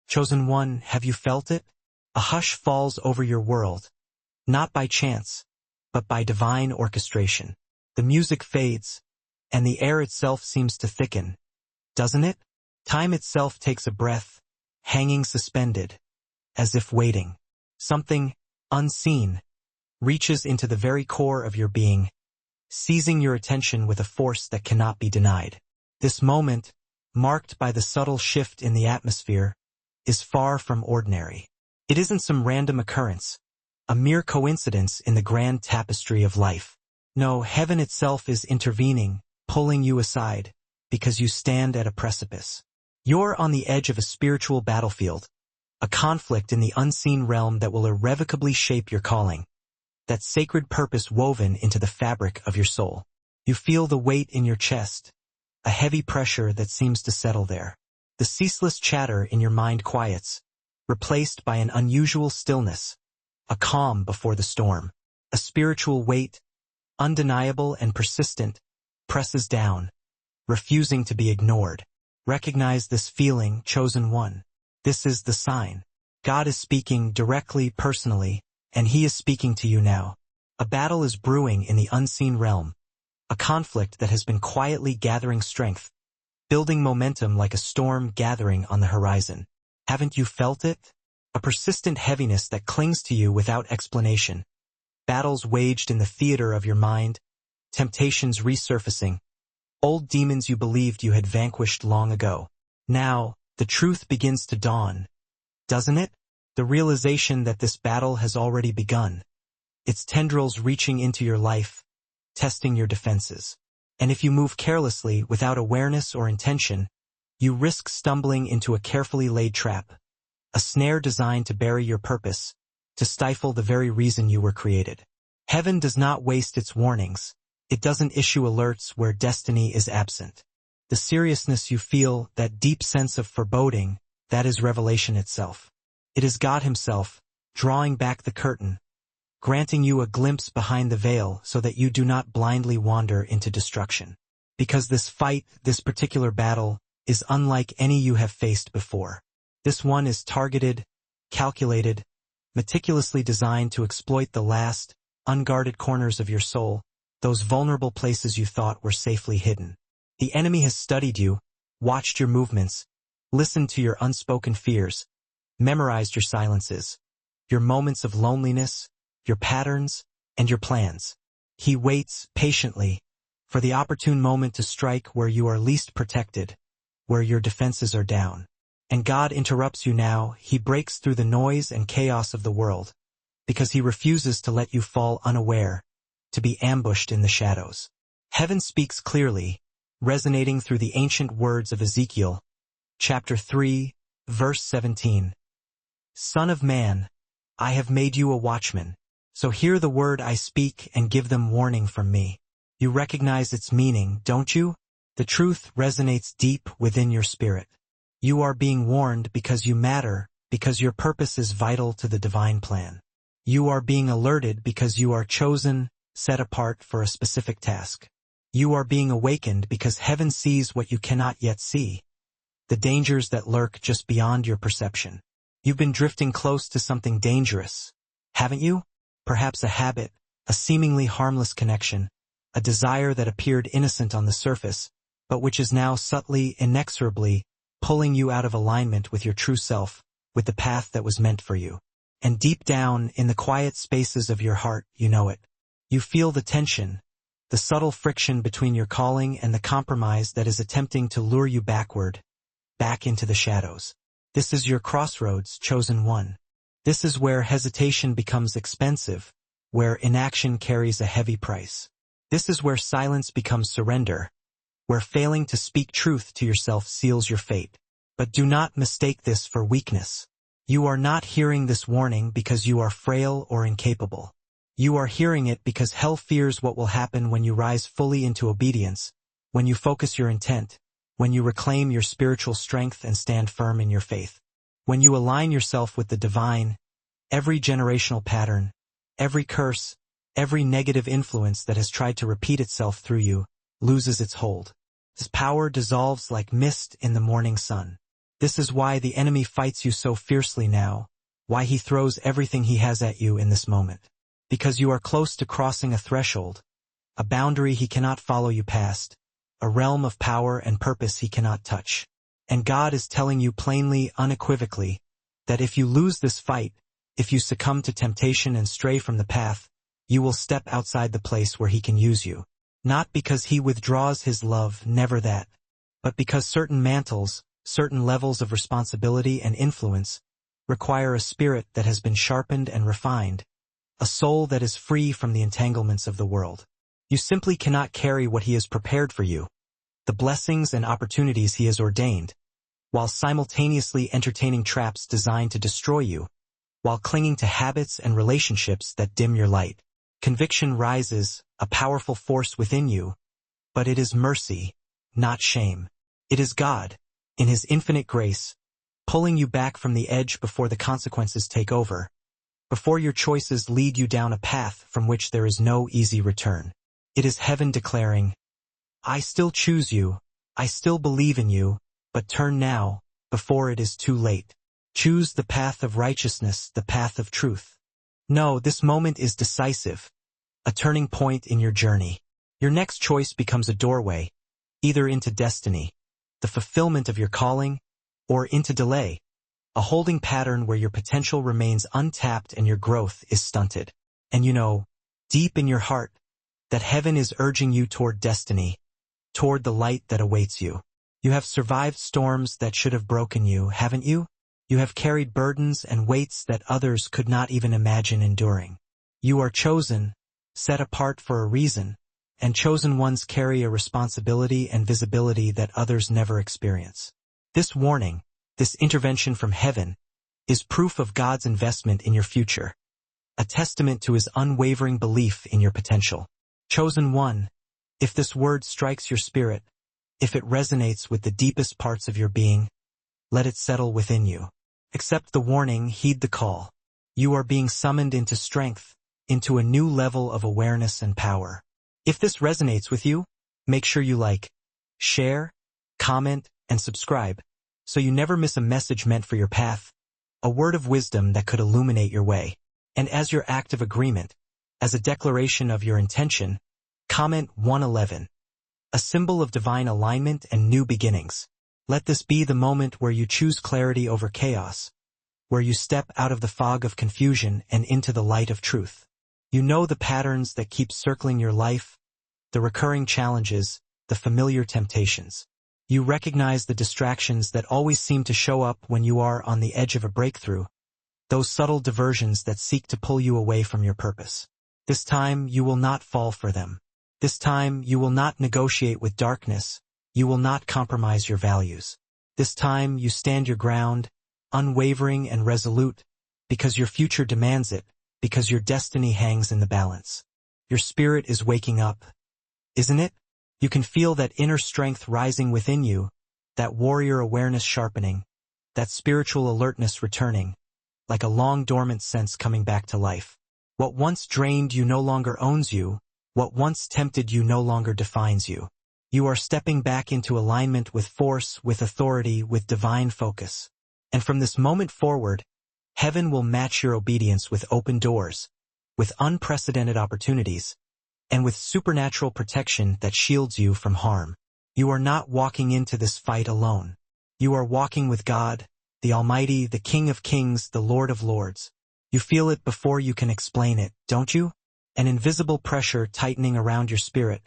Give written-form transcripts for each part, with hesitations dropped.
Chosen one, have you felt it? A hush falls over your world, not by chance, but by divine orchestration. The music fades, and the air itself seems to thicken, doesn't it? Time itself takes a breath, hanging suspended, as if waiting. Something unseen reaches into the very core of your being, seizing your attention with a force that cannot be denied. This moment, marked by the subtle shift in the atmosphere, is far from ordinary. It isn't some random occurrence, a mere coincidence in the grand tapestry of life. No, heaven itself is intervening, pulling you aside, because you stand at a precipice. You're on the edge of a spiritual battlefield, a conflict in the unseen realm that will irrevocably shape your calling, that sacred purpose woven into the fabric of your soul. You feel the weight in your chest, a heavy pressure that seems to settle there. The ceaseless chatter in your mind quiets, replaced by an unusual stillness, a calm before the storm. A spiritual weight, undeniable and persistent, presses down, refusing to be ignored. Recognize this feeling, chosen one. This is the sign. God is speaking directly, personally, and He is speaking to you now. A battle is brewing in the unseen realm, a conflict that has been quietly gathering strength, building momentum like a storm gathering on the horizon. Haven't you felt it? A persistent heaviness that clings to you without explanation. Battles waged in the theater of your mind, temptations resurfacing, old demons you believed you had vanquished long ago. Now, the truth begins to dawn, doesn't it? The realization that this battle has already begun. Its tendrils reaching into your life, testing your defenses. And if you move carelessly, without awareness or intention, you risk stumbling into a carefully laid trap, a snare designed to bury your purpose, to stifle the very reason you were created. Heaven does not waste its warnings. It doesn't issue alerts where destiny is absent. The seriousness you feel, that deep sense of foreboding, that is revelation itself. It is God Himself, drawing back the curtain, granting you a glimpse behind the veil so that you do not blindly wander into destruction. Because this fight, this particular battle, is unlike any you have faced before. This one is targeted, calculated, meticulously designed to exploit the last, unguarded corners of your soul, those vulnerable places you thought were safely hidden. The enemy has studied you, watched your movements, listened to your unspoken fears, memorized your silences, your moments of loneliness, your patterns, and your plans. He waits patiently for the opportune moment to strike where you are least protected, where your defenses are down. And God interrupts you now. He breaks through the noise and chaos of the world, because He refuses to let you fall unaware, to be ambushed in the shadows. Heaven speaks clearly, resonating through the ancient words of Ezekiel, chapter 3, verse 17. Son of man, I have made you a watchman. So hear the word I speak and give them warning from me. You recognize its meaning, don't you? The truth resonates deep within your spirit. You are being warned because you matter, because your purpose is vital to the divine plan. You are being alerted because you are chosen, set apart for a specific task. You are being awakened because heaven sees what you cannot yet see, the dangers that lurk just beyond your perception. You've been drifting close to something dangerous, haven't you? Perhaps a habit, a seemingly harmless connection, a desire that appeared innocent on the surface, but which is now subtly, inexorably, pulling you out of alignment with your true self, with the path that was meant for you. And deep down, in the quiet spaces of your heart, you know it. You feel the tension, the subtle friction between your calling and the compromise that is attempting to lure you backward, back into the shadows. This is your crossroads, chosen one. This is where hesitation becomes expensive, where inaction carries a heavy price. This is where silence becomes surrender, where failing to speak truth to yourself seals your fate. But do not mistake this for weakness. You are not hearing this warning because you are frail or incapable. You are hearing it because hell fears what will happen when you rise fully into obedience, when you focus your intent, when you reclaim your spiritual strength and stand firm in your faith. When you align yourself with the divine, every generational pattern, every curse, every negative influence that has tried to repeat itself through you, loses its hold. This power dissolves like mist in the morning sun. This is why the enemy fights you so fiercely now, why he throws everything he has at you in this moment. Because you are close to crossing a threshold, a boundary he cannot follow you past, a realm of power and purpose he cannot touch. And God is telling you plainly, unequivocally, that if you lose this fight, if you succumb to temptation and stray from the path, you will step outside the place where he can use you. Not because he withdraws his love, never that, but because certain mantles, certain levels of responsibility and influence, require a spirit that has been sharpened and refined, a soul that is free from the entanglements of the world. You simply cannot carry what he has prepared for you, the blessings and opportunities he has ordained, while simultaneously entertaining traps designed to destroy you, while clinging to habits and relationships that dim your light. Conviction rises, a powerful force within you, but it is mercy, not shame. It is God, in his infinite grace, pulling you back from the edge before the consequences take over, before your choices lead you down a path from which there is no easy return. It is heaven declaring, I still choose you, I still believe in you, but turn now, before it is too late. Choose the path of righteousness, the path of truth. No, this moment is decisive, a turning point in your journey. Your next choice becomes a doorway, either into destiny, the fulfillment of your calling, or into delay, a holding pattern where your potential remains untapped and your growth is stunted. And you know, deep in your heart, that heaven is urging you toward destiny, toward the light that awaits you. You have survived storms that should have broken you, haven't you? You have carried burdens and weights that others could not even imagine enduring. You are chosen, set apart for a reason, and chosen ones carry a responsibility and visibility that others never experience. This warning, this intervention from heaven, is proof of God's investment in your future, a testament to his unwavering belief in your potential. Chosen one, if this word strikes your spirit, if it resonates with the deepest parts of your being, let it settle within you. Accept the warning, heed the call. You are being summoned into strength, into a new level of awareness and power. If this resonates with you, make sure you like, share, comment, and subscribe, so you never miss a message meant for your path, a word of wisdom that could illuminate your way. And as your act of agreement, as a declaration of your intention, comment 111, a symbol of divine alignment and new beginnings. Let this be the moment where you choose clarity over chaos, where you step out of the fog of confusion and into the light of truth. You know the patterns that keep circling your life, the recurring challenges, the familiar temptations. You recognize the distractions that always seem to show up when you are on the edge of a breakthrough, those subtle diversions that seek to pull you away from your purpose. This time you will not fall for them. This time you will not negotiate with darkness. You will not compromise your values. This time you stand your ground, unwavering and resolute, because your future demands it, because your destiny hangs in the balance. Your spirit is waking up, isn't it? You can feel that inner strength rising within you, that warrior awareness sharpening, that spiritual alertness returning, like a long dormant sense coming back to life. What once drained you no longer owns you, what once tempted you no longer defines you. You are stepping back into alignment with force, with authority, with divine focus. And from this moment forward, heaven will match your obedience with open doors, with unprecedented opportunities, and with supernatural protection that shields you from harm. You are not walking into this fight alone. You are walking with God, the Almighty, the King of Kings, the Lord of Lords. You feel it before you can explain it, don't you? An invisible pressure tightening around your spirit,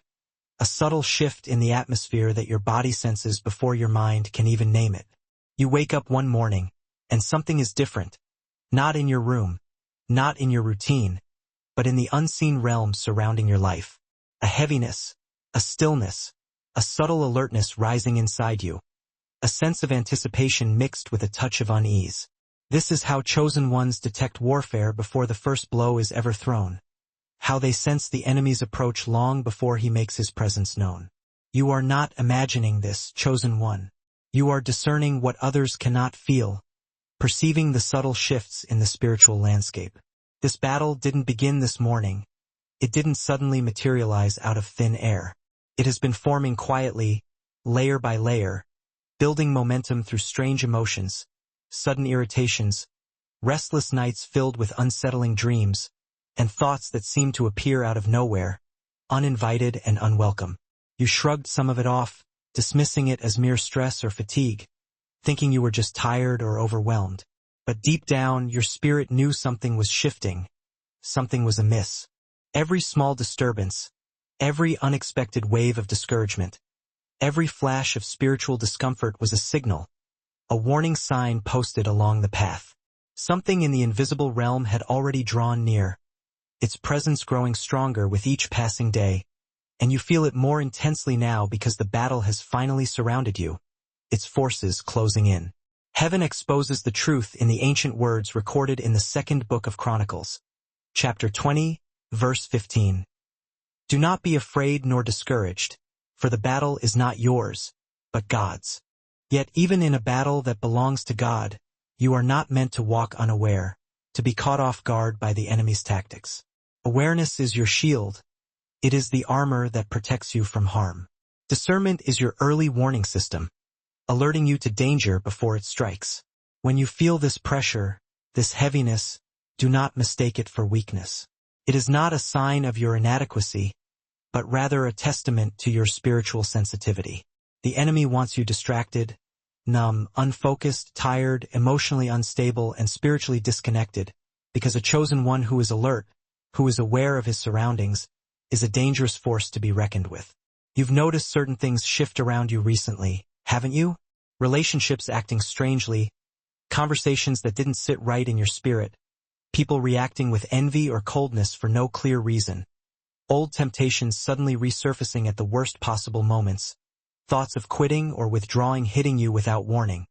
a subtle shift in the atmosphere that your body senses before your mind can even name it. You wake up one morning, and something is different. Not in your room, not in your routine, but in the unseen realm surrounding your life. A heaviness, a stillness, a subtle alertness rising inside you. A sense of anticipation mixed with a touch of unease. This is how chosen ones detect warfare before the first blow is ever thrown. How they sense the enemy's approach long before he makes his presence known. You are not imagining this, chosen one. You are discerning what others cannot feel, perceiving the subtle shifts in the spiritual landscape. This battle didn't begin this morning. It didn't suddenly materialize out of thin air. It has been forming quietly, layer by layer, building momentum through strange emotions, sudden irritations, restless nights filled with unsettling dreams, and thoughts that seemed to appear out of nowhere, uninvited and unwelcome. You shrugged some of it off, dismissing it as mere stress or fatigue, thinking you were just tired or overwhelmed. But deep down, your spirit knew something was shifting, something was amiss. Every small disturbance, every unexpected wave of discouragement, every flash of spiritual discomfort was a signal, a warning sign posted along the path. Something in the invisible realm had already drawn near, its presence growing stronger with each passing day, and you feel it more intensely now because the battle has finally surrounded you, its forces closing in. Heaven exposes the truth in the ancient words recorded in the second book of Chronicles, chapter 20, verse 15. Do not be afraid nor discouraged, for the battle is not yours, but God's. Yet even in a battle that belongs to God, you are not meant to walk unaware, to be caught off guard by the enemy's tactics. Awareness is your shield. It is the armor that protects you from harm. Discernment is your early warning system, alerting you to danger before it strikes. When you feel this pressure, this heaviness, do not mistake it for weakness. It is not a sign of your inadequacy, but rather a testament to your spiritual sensitivity. The enemy wants you distracted, numb, unfocused, tired, emotionally unstable, and spiritually disconnected, because a chosen one who is alert, who is aware of his surroundings, is a dangerous force to be reckoned with. You've noticed certain things shift around you recently, haven't you? Relationships acting strangely, conversations that didn't sit right in your spirit, people reacting with envy or coldness for no clear reason, old temptations suddenly resurfacing at the worst possible moments, thoughts of quitting or withdrawing hitting you without warning,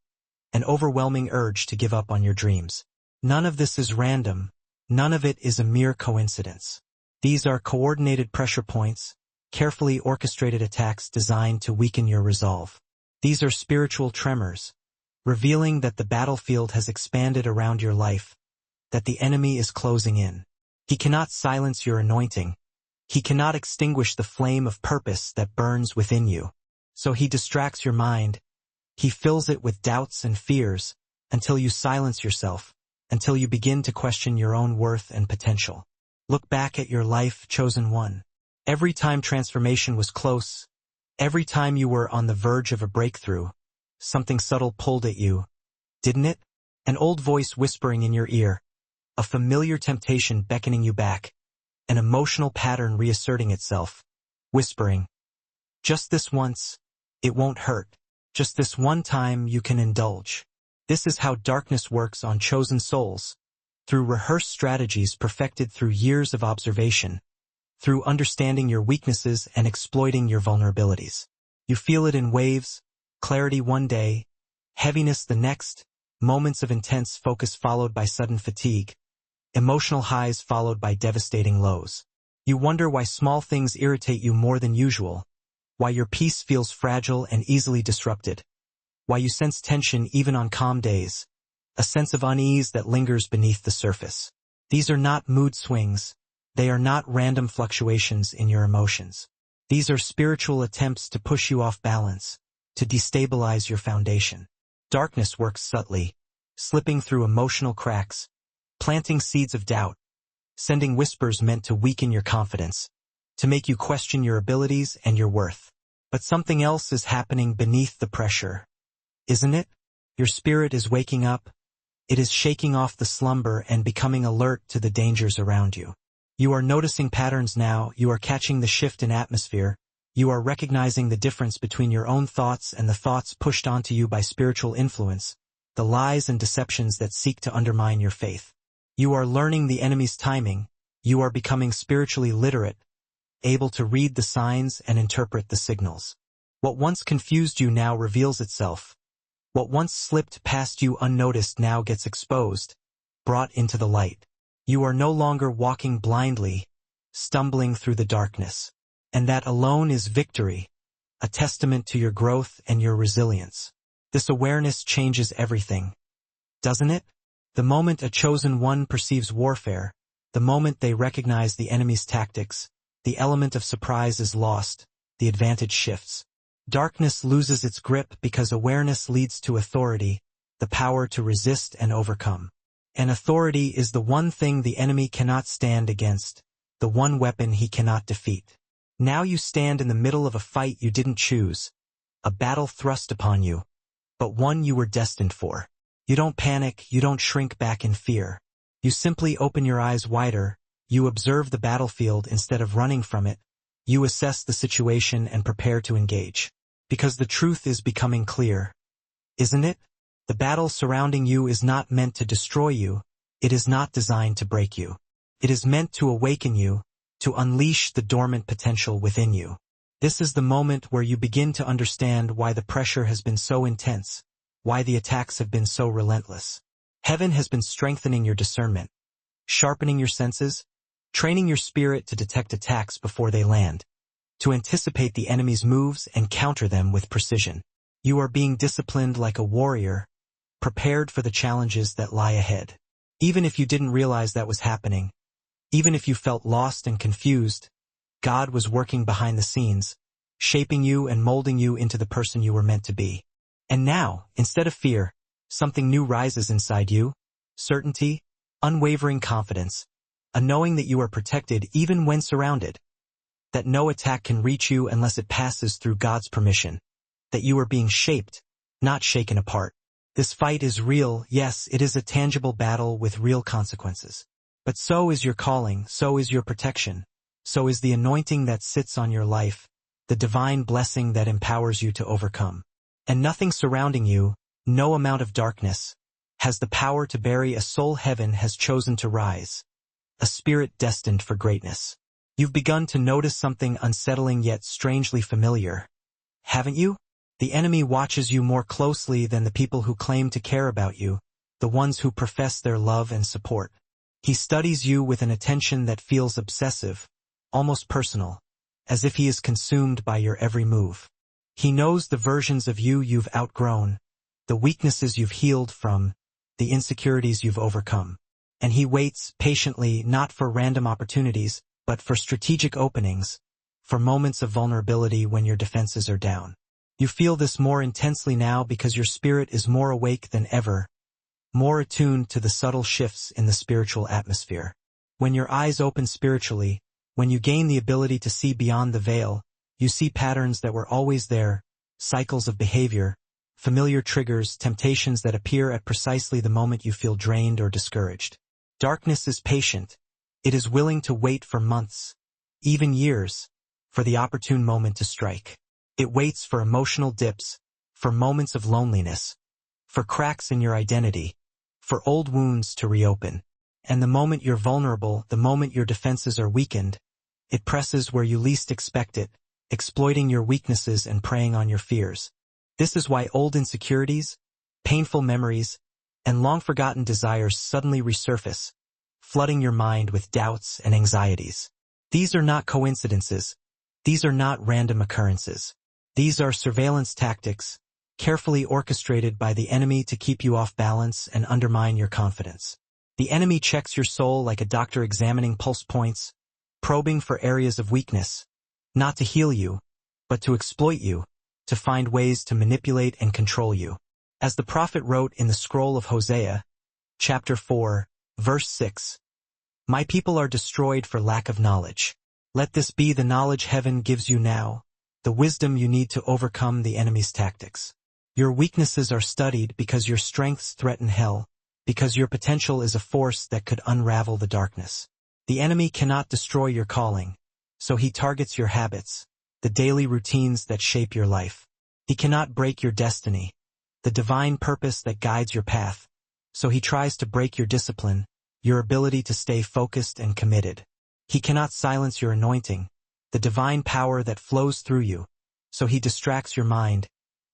an overwhelming urge to give up on your dreams. None of this is random, none of it is a mere coincidence. These are coordinated pressure points, carefully orchestrated attacks designed to weaken your resolve. These are spiritual tremors, revealing that the battlefield has expanded around your life, that the enemy is closing in. He cannot silence your anointing. He cannot extinguish the flame of purpose that burns within you. So he distracts your mind. He fills it with doubts and fears until you silence yourself, until you begin to question your own worth and potential. Look back at your life, chosen one. Every time transformation was close, every time you were on the verge of a breakthrough, something subtle pulled at you, didn't it? An old voice whispering in your ear, a familiar temptation beckoning you back, an emotional pattern reasserting itself, whispering, just this once, it won't hurt. Just this one time you can indulge. This is how darkness works on chosen souls, through rehearsed strategies perfected through years of observation, through understanding your weaknesses and exploiting your vulnerabilities. You feel it in waves, clarity one day, heaviness the next, moments of intense focus followed by sudden fatigue, emotional highs followed by devastating lows. You wonder why small things irritate you more than usual, why your peace feels fragile and easily disrupted, why you sense tension even on calm days, a sense of unease that lingers beneath the surface. These are not mood swings. They are not random fluctuations in your emotions. These are spiritual attempts to push you off balance, to destabilize your foundation. Darkness works subtly, slipping through emotional cracks, planting seeds of doubt, sending whispers meant to weaken your confidence, to make you question your abilities and your worth. But something else is happening beneath the pressure, isn't it? Your spirit is waking up. It is shaking off the slumber and becoming alert to the dangers around you. You are noticing patterns now. You are catching the shift in atmosphere. You are recognizing the difference between your own thoughts and the thoughts pushed onto you by spiritual influence, the lies and deceptions that seek to undermine your faith. You are learning the enemy's timing. You are becoming spiritually literate, able to read the signs and interpret the signals. What once confused you now reveals itself. What once slipped past you unnoticed now gets exposed, brought into the light. You are no longer walking blindly, stumbling through the darkness. And that alone is victory, a testament to your growth and your resilience. This awareness changes everything, doesn't it? The moment a chosen one perceives warfare, the moment they recognize the enemy's tactics, the element of surprise is lost, the advantage shifts. Darkness loses its grip because awareness leads to authority, the power to resist and overcome. And authority is the one thing the enemy cannot stand against, the one weapon he cannot defeat. Now you stand in the middle of a fight you didn't choose, a battle thrust upon you, but one you were destined for. You don't panic, you don't shrink back in fear. You simply open your eyes wider, you observe the battlefield instead of running from it, you assess the situation and prepare to engage. Because the truth is becoming clear, isn't it? The battle surrounding you is not meant to destroy you, it is not designed to break you. It is meant to awaken you, to unleash the dormant potential within you. This is the moment where you begin to understand why the pressure has been so intense, why the attacks have been so relentless. Heaven has been strengthening your discernment, sharpening your senses, training your spirit to detect attacks before they land, to anticipate the enemy's moves and counter them with precision. You are being disciplined like a warrior, prepared for the challenges that lie ahead. Even if you didn't realize that was happening, even if you felt lost and confused, God was working behind the scenes, shaping you and molding you into the person you were meant to be. And now, instead of fear, something new rises inside you, certainty, unwavering confidence, a knowing that you are protected even when surrounded, that no attack can reach you unless it passes through God's permission, that you are being shaped, not shaken apart. This fight is real, yes, it is a tangible battle with real consequences. But so is your calling, so is your protection, so is the anointing that sits on your life, the divine blessing that empowers you to overcome. And nothing surrounding you, no amount of darkness, has the power to bury a soul heaven has chosen to rise, a spirit destined for greatness. You've begun to notice something unsettling yet strangely familiar, haven't you? The enemy watches you more closely than the people who claim to care about you, the ones who profess their love and support. He studies you with an attention that feels obsessive, almost personal, as if he is consumed by your every move. He knows the versions of you you've outgrown, the weaknesses you've healed from, the insecurities you've overcome. And he waits patiently not for random opportunities, but for strategic openings, for moments of vulnerability when your defenses are down. You feel this more intensely now because your spirit is more awake than ever, more attuned to the subtle shifts in the spiritual atmosphere. When your eyes open spiritually, when you gain the ability to see beyond the veil, you see patterns that were always there, cycles of behavior, familiar triggers, temptations that appear at precisely the moment you feel drained or discouraged. Darkness is patient. It is willing to wait for months, even years, for the opportune moment to strike. It waits for emotional dips, for moments of loneliness, for cracks in your identity, for old wounds to reopen. And the moment you're vulnerable, the moment your defenses are weakened, it presses where you least expect it, exploiting your weaknesses and preying on your fears. This is why old insecurities, painful memories, and long-forgotten desires suddenly resurface, flooding your mind with doubts and anxieties. These are not coincidences. These are not random occurrences. These are surveillance tactics, carefully orchestrated by the enemy to keep you off balance and undermine your confidence. The enemy checks your soul like a doctor examining pulse points, probing for areas of weakness, not to heal you, but to exploit you, to find ways to manipulate and control you. As the prophet wrote in the scroll of Hosea, chapter 4, verse 6, "My people are destroyed for lack of knowledge. Let this be the knowledge heaven gives you now, the wisdom you need to overcome the enemy's tactics. Your weaknesses are studied because your strengths threaten hell, because your potential is a force that could unravel the darkness. The enemy cannot destroy your calling, so he targets your habits, the daily routines that shape your life. He cannot break your destiny, the divine purpose that guides your path, so he tries to break your discipline, your ability to stay focused and committed. He cannot silence your anointing, the divine power that flows through you, so he distracts your mind,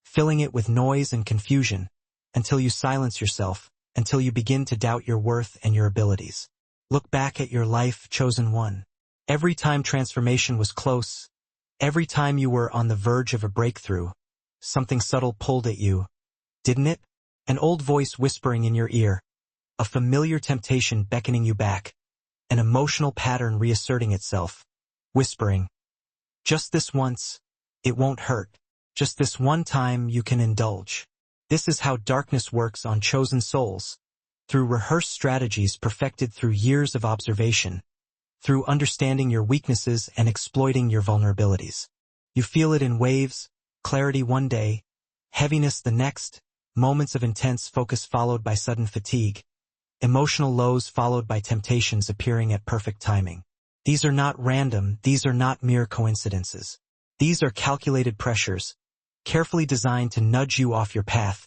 filling it with noise and confusion, until you silence yourself, until you begin to doubt your worth and your abilities. Look back at your life, chosen one. Every time transformation was close, every time you were on the verge of a breakthrough, something subtle pulled at you, didn't it? An old voice whispering in your ear, a familiar temptation beckoning you back, an emotional pattern reasserting itself, whispering, "Just this once, it won't hurt." Just this one time you can indulge. This is how darkness works on chosen souls, through rehearsed strategies perfected through years of observation, through understanding your weaknesses and exploiting your vulnerabilities. You feel it in waves, clarity one day, heaviness the next, moments of intense focus followed by sudden fatigue, emotional lows followed by temptations appearing at perfect timing. These are not random, these are not mere coincidences. These are calculated pressures, carefully designed to nudge you off your path,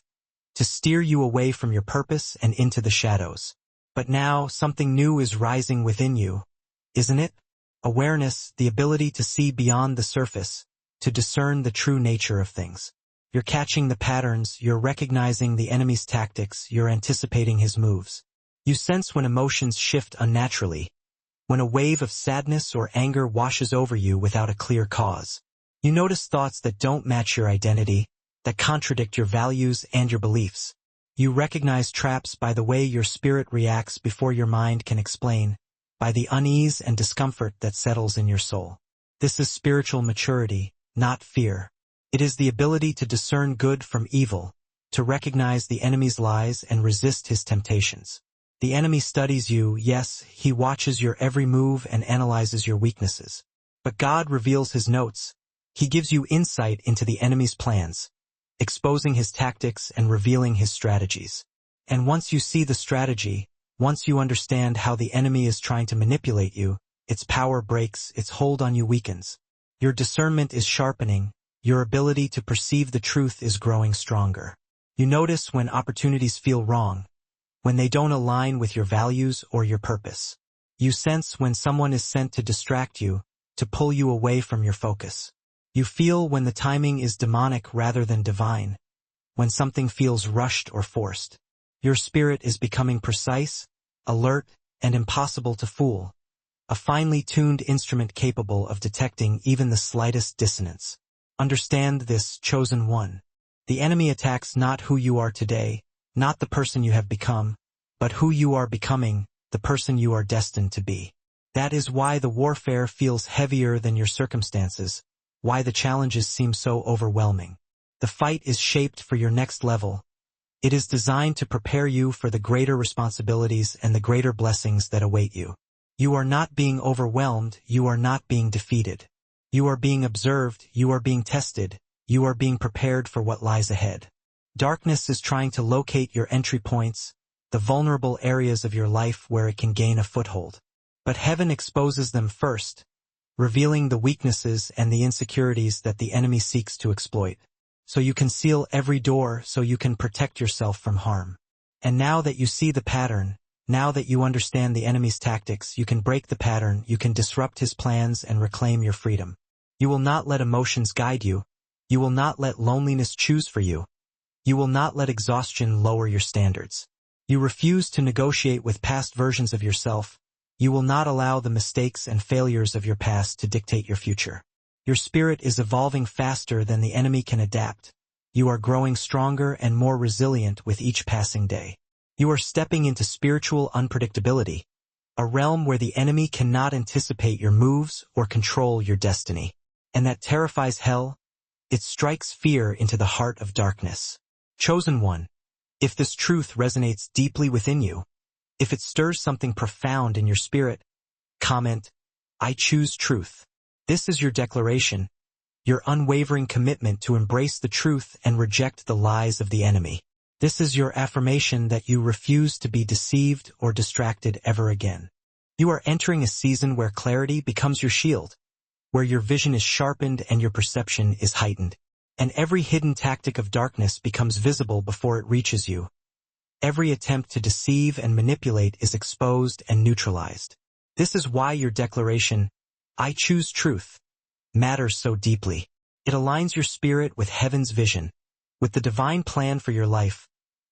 to steer you away from your purpose and into the shadows. But now something new is rising within you, isn't it? Awareness, the ability to see beyond the surface, to discern the true nature of things. You're catching the patterns, you're recognizing the enemy's tactics, you're anticipating his moves. You sense when emotions shift unnaturally, when a wave of sadness or anger washes over you without a clear cause. You notice thoughts that don't match your identity, that contradict your values and your beliefs. You recognize traps by the way your spirit reacts before your mind can explain, by the unease and discomfort that settles in your soul. This is spiritual maturity, not fear. It is the ability to discern good from evil, to recognize the enemy's lies and resist his temptations. The enemy studies you, yes, he watches your every move and analyzes your weaknesses. But God reveals his notes. He gives you insight into the enemy's plans, exposing his tactics and revealing his strategies. And once you see the strategy, once you understand how the enemy is trying to manipulate you, its power breaks, its hold on you weakens. Your discernment is sharpening, your ability to perceive the truth is growing stronger. You notice when opportunities feel wrong, when they don't align with your values or your purpose. You sense when someone is sent to distract you, to pull you away from your focus. You feel when the timing is demonic rather than divine, when something feels rushed or forced. Your spirit is becoming precise, alert, and impossible to fool, a finely tuned instrument capable of detecting even the slightest dissonance. Understand this, chosen one. The enemy attacks not who you are today, not the person you have become, but who you are becoming, the person you are destined to be. That is why the warfare feels heavier than your circumstances, why the challenges seem so overwhelming. The fight is shaped for your next level. It is designed to prepare you for the greater responsibilities and the greater blessings that await you. You are not being overwhelmed, you are not being defeated. You are being observed, you are being tested, you are being prepared for what lies ahead. Darkness is trying to locate your entry points, the vulnerable areas of your life where it can gain a foothold. But heaven exposes them first, revealing the weaknesses and the insecurities that the enemy seeks to exploit. So you can seal every door, so you can protect yourself from harm. And now that you see the pattern, now that you understand the enemy's tactics, you can break the pattern, you can disrupt his plans and reclaim your freedom. You will not let emotions guide you. You will not let loneliness choose for you. You will not let exhaustion lower your standards. You refuse to negotiate with past versions of yourself. You will not allow the mistakes and failures of your past to dictate your future. Your spirit is evolving faster than the enemy can adapt. You are growing stronger and more resilient with each passing day. You are stepping into spiritual unpredictability, a realm where the enemy cannot anticipate your moves or control your destiny. And that terrifies hell. It strikes fear into the heart of darkness. Chosen one, if this truth resonates deeply within you, if it stirs something profound in your spirit, comment, "I choose truth." This is your declaration, your unwavering commitment to embrace the truth and reject the lies of the enemy. This is your affirmation that you refuse to be deceived or distracted ever again. You are entering a season where clarity becomes your shield, where your vision is sharpened and your perception is heightened, and every hidden tactic of darkness becomes visible before it reaches you. Every attempt to deceive and manipulate is exposed and neutralized. This is why your declaration, "I choose truth," matters so deeply. It aligns your spirit with heaven's vision, with the divine plan for your life,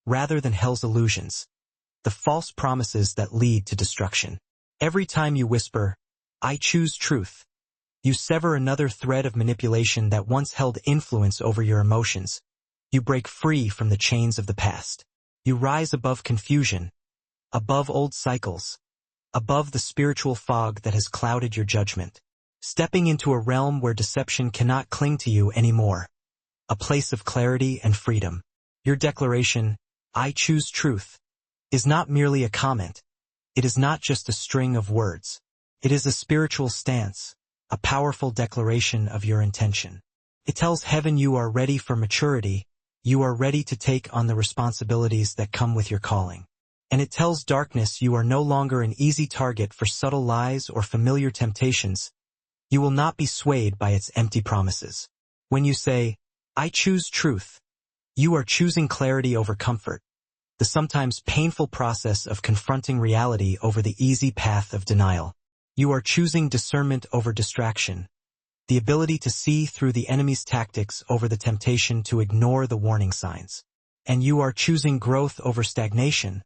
rather than hell's illusions, the false promises that lead to destruction. Every time you whisper, "I choose truth," you sever another thread of manipulation that once held influence over your emotions. You break free from the chains of the past. You rise above confusion, above old cycles, above the spiritual fog that has clouded your judgment, stepping into a realm where deception cannot cling to you anymore. a place of clarity and freedom. Your declaration, "I choose truth," is not merely a comment. It is not just a string of words. It is a spiritual stance, a powerful declaration of your intention. It tells heaven you are ready for maturity, you are ready to take on the responsibilities that come with your calling. And it tells darkness you are no longer an easy target for subtle lies or familiar temptations. You will not be swayed by its empty promises. When you say, "I choose truth," you are choosing clarity over comfort, the sometimes painful process of confronting reality over the easy path of denial. You are choosing discernment over distraction, the ability to see through the enemy's tactics over the temptation to ignore the warning signs. And you are choosing growth over stagnation,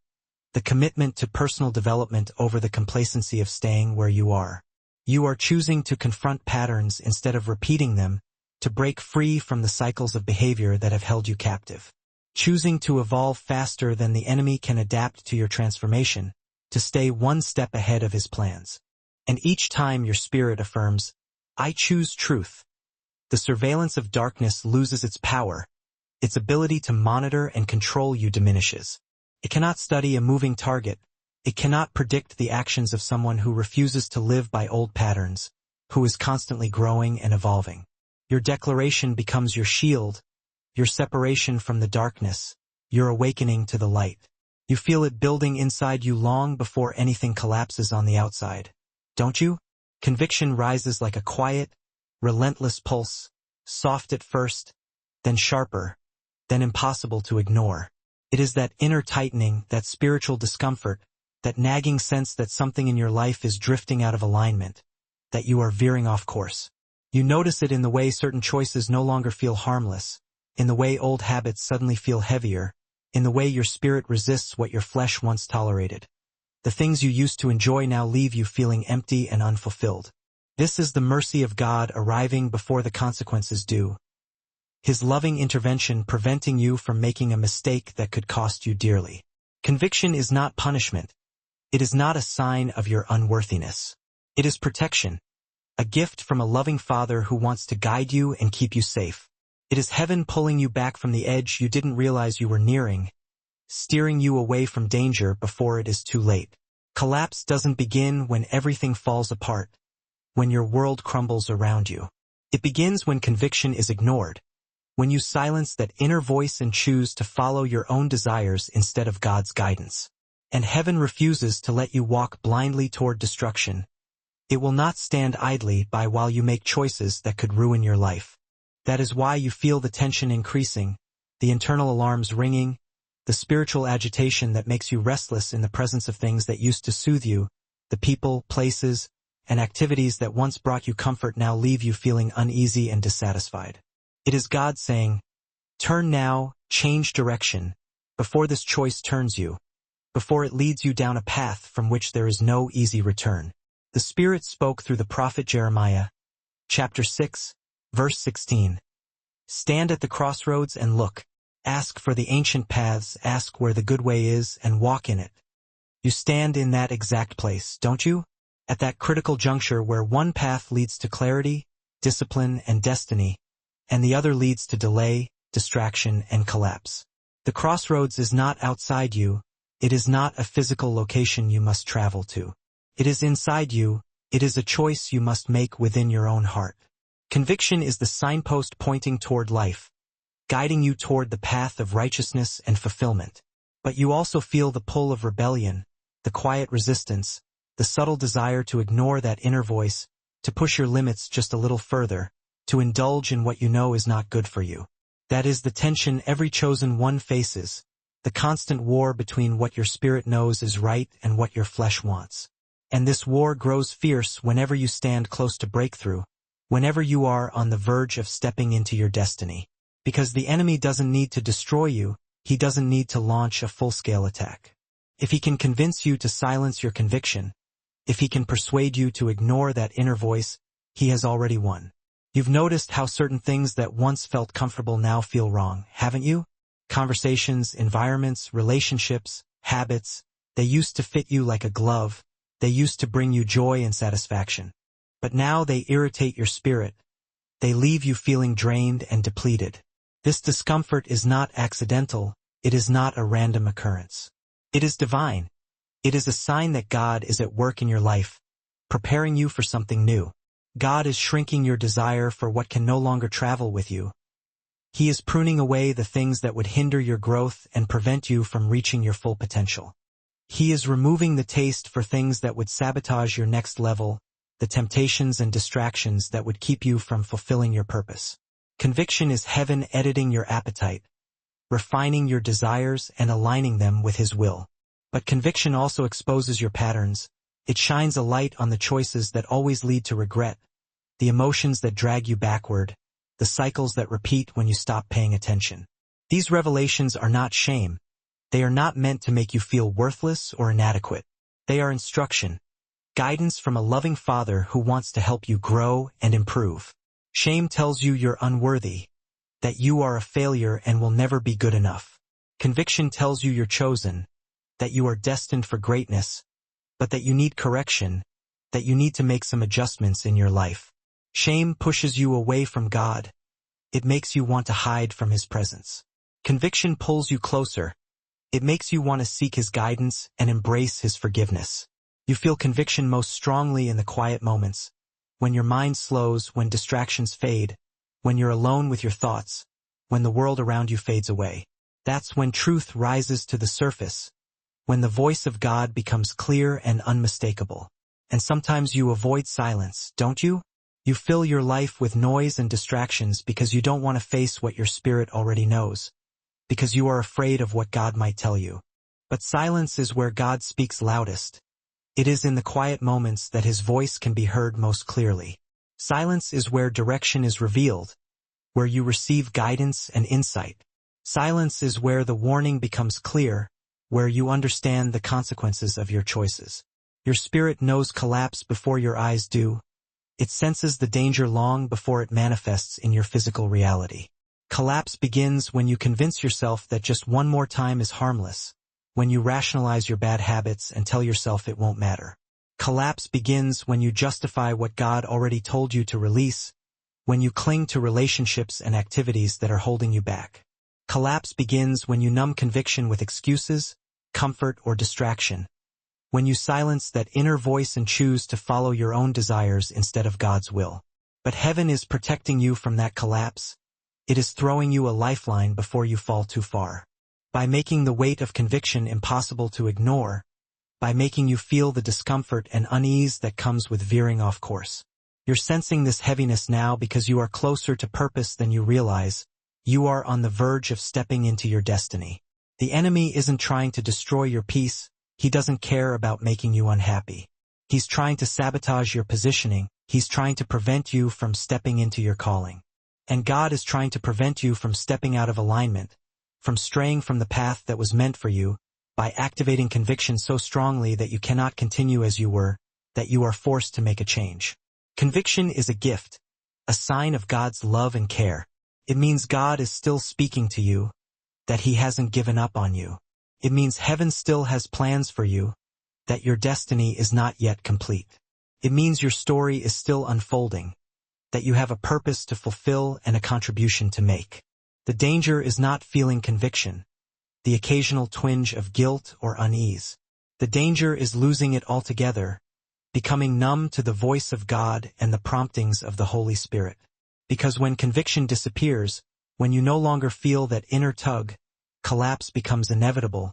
the commitment to personal development over the complacency of staying where you are. You are choosing to confront patterns instead of repeating them, to break free from the cycles of behavior that have held you captive. Choosing to evolve faster than the enemy can adapt to your transformation, to stay one step ahead of his plans. And each time your spirit affirms, "I choose truth," the surveillance of darkness loses its power, its ability to monitor and control you diminishes. It cannot study a moving target. It cannot predict the actions of someone who refuses to live by old patterns, who is constantly growing and evolving. Your declaration becomes your shield, your separation from the darkness, your awakening to the light. You feel it building inside you long before anything collapses on the outside. Don't you? Conviction rises like a quiet, relentless pulse, soft at first, then sharper, then impossible to ignore. It is that inner tightening, that spiritual discomfort, that nagging sense that something in your life is drifting out of alignment, that you are veering off course. You notice it in the way certain choices no longer feel harmless, in the way old habits suddenly feel heavier, in the way your spirit resists what your flesh once tolerated. The things you used to enjoy now leave you feeling empty and unfulfilled. This is the mercy of God arriving before the consequences do. His loving intervention preventing you from making a mistake that could cost you dearly. Conviction is not punishment. It is not a sign of your unworthiness. It is protection, a gift from a loving Father who wants to guide you and keep you safe. It is heaven pulling you back from the edge you didn't realize you were nearing, steering you away from danger before it is too late. Collapse doesn't begin when everything falls apart, when your world crumbles around you. It begins when conviction is ignored, when you silence that inner voice and choose to follow your own desires instead of God's guidance. And heaven refuses to let you walk blindly toward destruction. It will not stand idly by while you make choices that could ruin your life. That is why you feel the tension increasing, the internal alarms ringing, the spiritual agitation that makes you restless in the presence of things that used to soothe you, the people, places, and activities that once brought you comfort now leave you feeling uneasy and dissatisfied. It is God saying, "Turn now, change direction, before this choice turns you, before it leads you down a path from which there is no easy return." The Spirit spoke through the prophet Jeremiah, chapter 6, verse 16. "Stand at the crossroads and look. Ask for the ancient paths, ask where the good way is, and walk in it." You stand in that exact place, don't you? At that critical juncture where one path leads to clarity, discipline, and destiny, and the other leads to delay, distraction, and collapse. The crossroads is not outside you. It is not a physical location you must travel to. It is inside you. It is a choice you must make within your own heart. Conviction is the signpost pointing toward life, guiding you toward the path of righteousness and fulfillment. But you also feel the pull of rebellion, the quiet resistance, the subtle desire to ignore that inner voice, to push your limits just a little further, to indulge in what you know is not good for you. That is the tension every chosen one faces, the constant war between what your spirit knows is right and what your flesh wants. And this war grows fierce whenever you stand close to breakthrough, whenever you are on the verge of stepping into your destiny. Because the enemy doesn't need to destroy you, he doesn't need to launch a full-scale attack. If he can convince you to silence your conviction, if he can persuade you to ignore that inner voice, he has already won. You've noticed how certain things that once felt comfortable now feel wrong, haven't you? Conversations, environments, relationships, habits, they used to fit you like a glove, they used to bring you joy and satisfaction. But now they irritate your spirit. They leave you feeling drained and depleted. This discomfort is not accidental, it is not a random occurrence. It is divine. It is a sign that God is at work in your life, preparing you for something new. God is shrinking your desire for what can no longer travel with you. He is pruning away the things that would hinder your growth and prevent you from reaching your full potential. He is removing the taste for things that would sabotage your next level, the temptations and distractions that would keep you from fulfilling your purpose. Conviction is heaven editing your appetite, refining your desires and aligning them with His will. But conviction also exposes your patterns. It shines a light on the choices that always lead to regret, the emotions that drag you backward, the cycles that repeat when you stop paying attention. These revelations are not shame. They are not meant to make you feel worthless or inadequate. They are instruction, guidance from a loving Father who wants to help you grow and improve. Shame tells you you're unworthy, that you are a failure and will never be good enough. Conviction tells you you're chosen, that you are destined for greatness, but that you need correction, that you need to make some adjustments in your life. Shame pushes you away from God. It makes you want to hide from His presence. Conviction pulls you closer. It makes you want to seek His guidance and embrace His forgiveness. You feel conviction most strongly in the quiet moments, when your mind slows, when distractions fade, when you're alone with your thoughts, when the world around you fades away. That's when truth rises to the surface, when the voice of God becomes clear and unmistakable. And sometimes you avoid silence, don't you? You fill your life with noise and distractions because you don't want to face what your spirit already knows, because you are afraid of what God might tell you. But silence is where God speaks loudest. It is in the quiet moments that His voice can be heard most clearly. Silence is where direction is revealed, where you receive guidance and insight. Silence is where the warning becomes clear, where you understand the consequences of your choices. Your spirit knows collapse before your eyes do. It senses the danger long before it manifests in your physical reality. Collapse begins when you convince yourself that just one more time is harmless, when you rationalize your bad habits and tell yourself it won't matter. Collapse begins when you justify what God already told you to release, when you cling to relationships and activities that are holding you back. Collapse begins when you numb conviction with excuses, comfort, or distraction, when you silence that inner voice and choose to follow your own desires instead of God's will. But heaven is protecting you from that collapse. It is throwing you a lifeline before you fall too far. By making the weight of conviction impossible to ignore, by making you feel the discomfort and unease that comes with veering off course. You're sensing this heaviness now because you are closer to purpose than you realize. You are on the verge of stepping into your destiny. The enemy isn't trying to destroy your peace. He doesn't care about making you unhappy. He's trying to sabotage your positioning. He's trying to prevent you from stepping into your calling. And God is trying to prevent you from stepping out of alignment, from straying from the path that was meant for you, by activating conviction so strongly that you cannot continue as you were, that you are forced to make a change. Conviction is a gift, a sign of God's love and care. It means God is still speaking to you, that He hasn't given up on you. It means heaven still has plans for you, that your destiny is not yet complete. It means your story is still unfolding, that you have a purpose to fulfill and a contribution to make. The danger is not feeling conviction, the occasional twinge of guilt or unease. The danger is losing it altogether, becoming numb to the voice of God and the promptings of the Holy Spirit. Because when conviction disappears, when you no longer feel that inner tug, collapse becomes inevitable.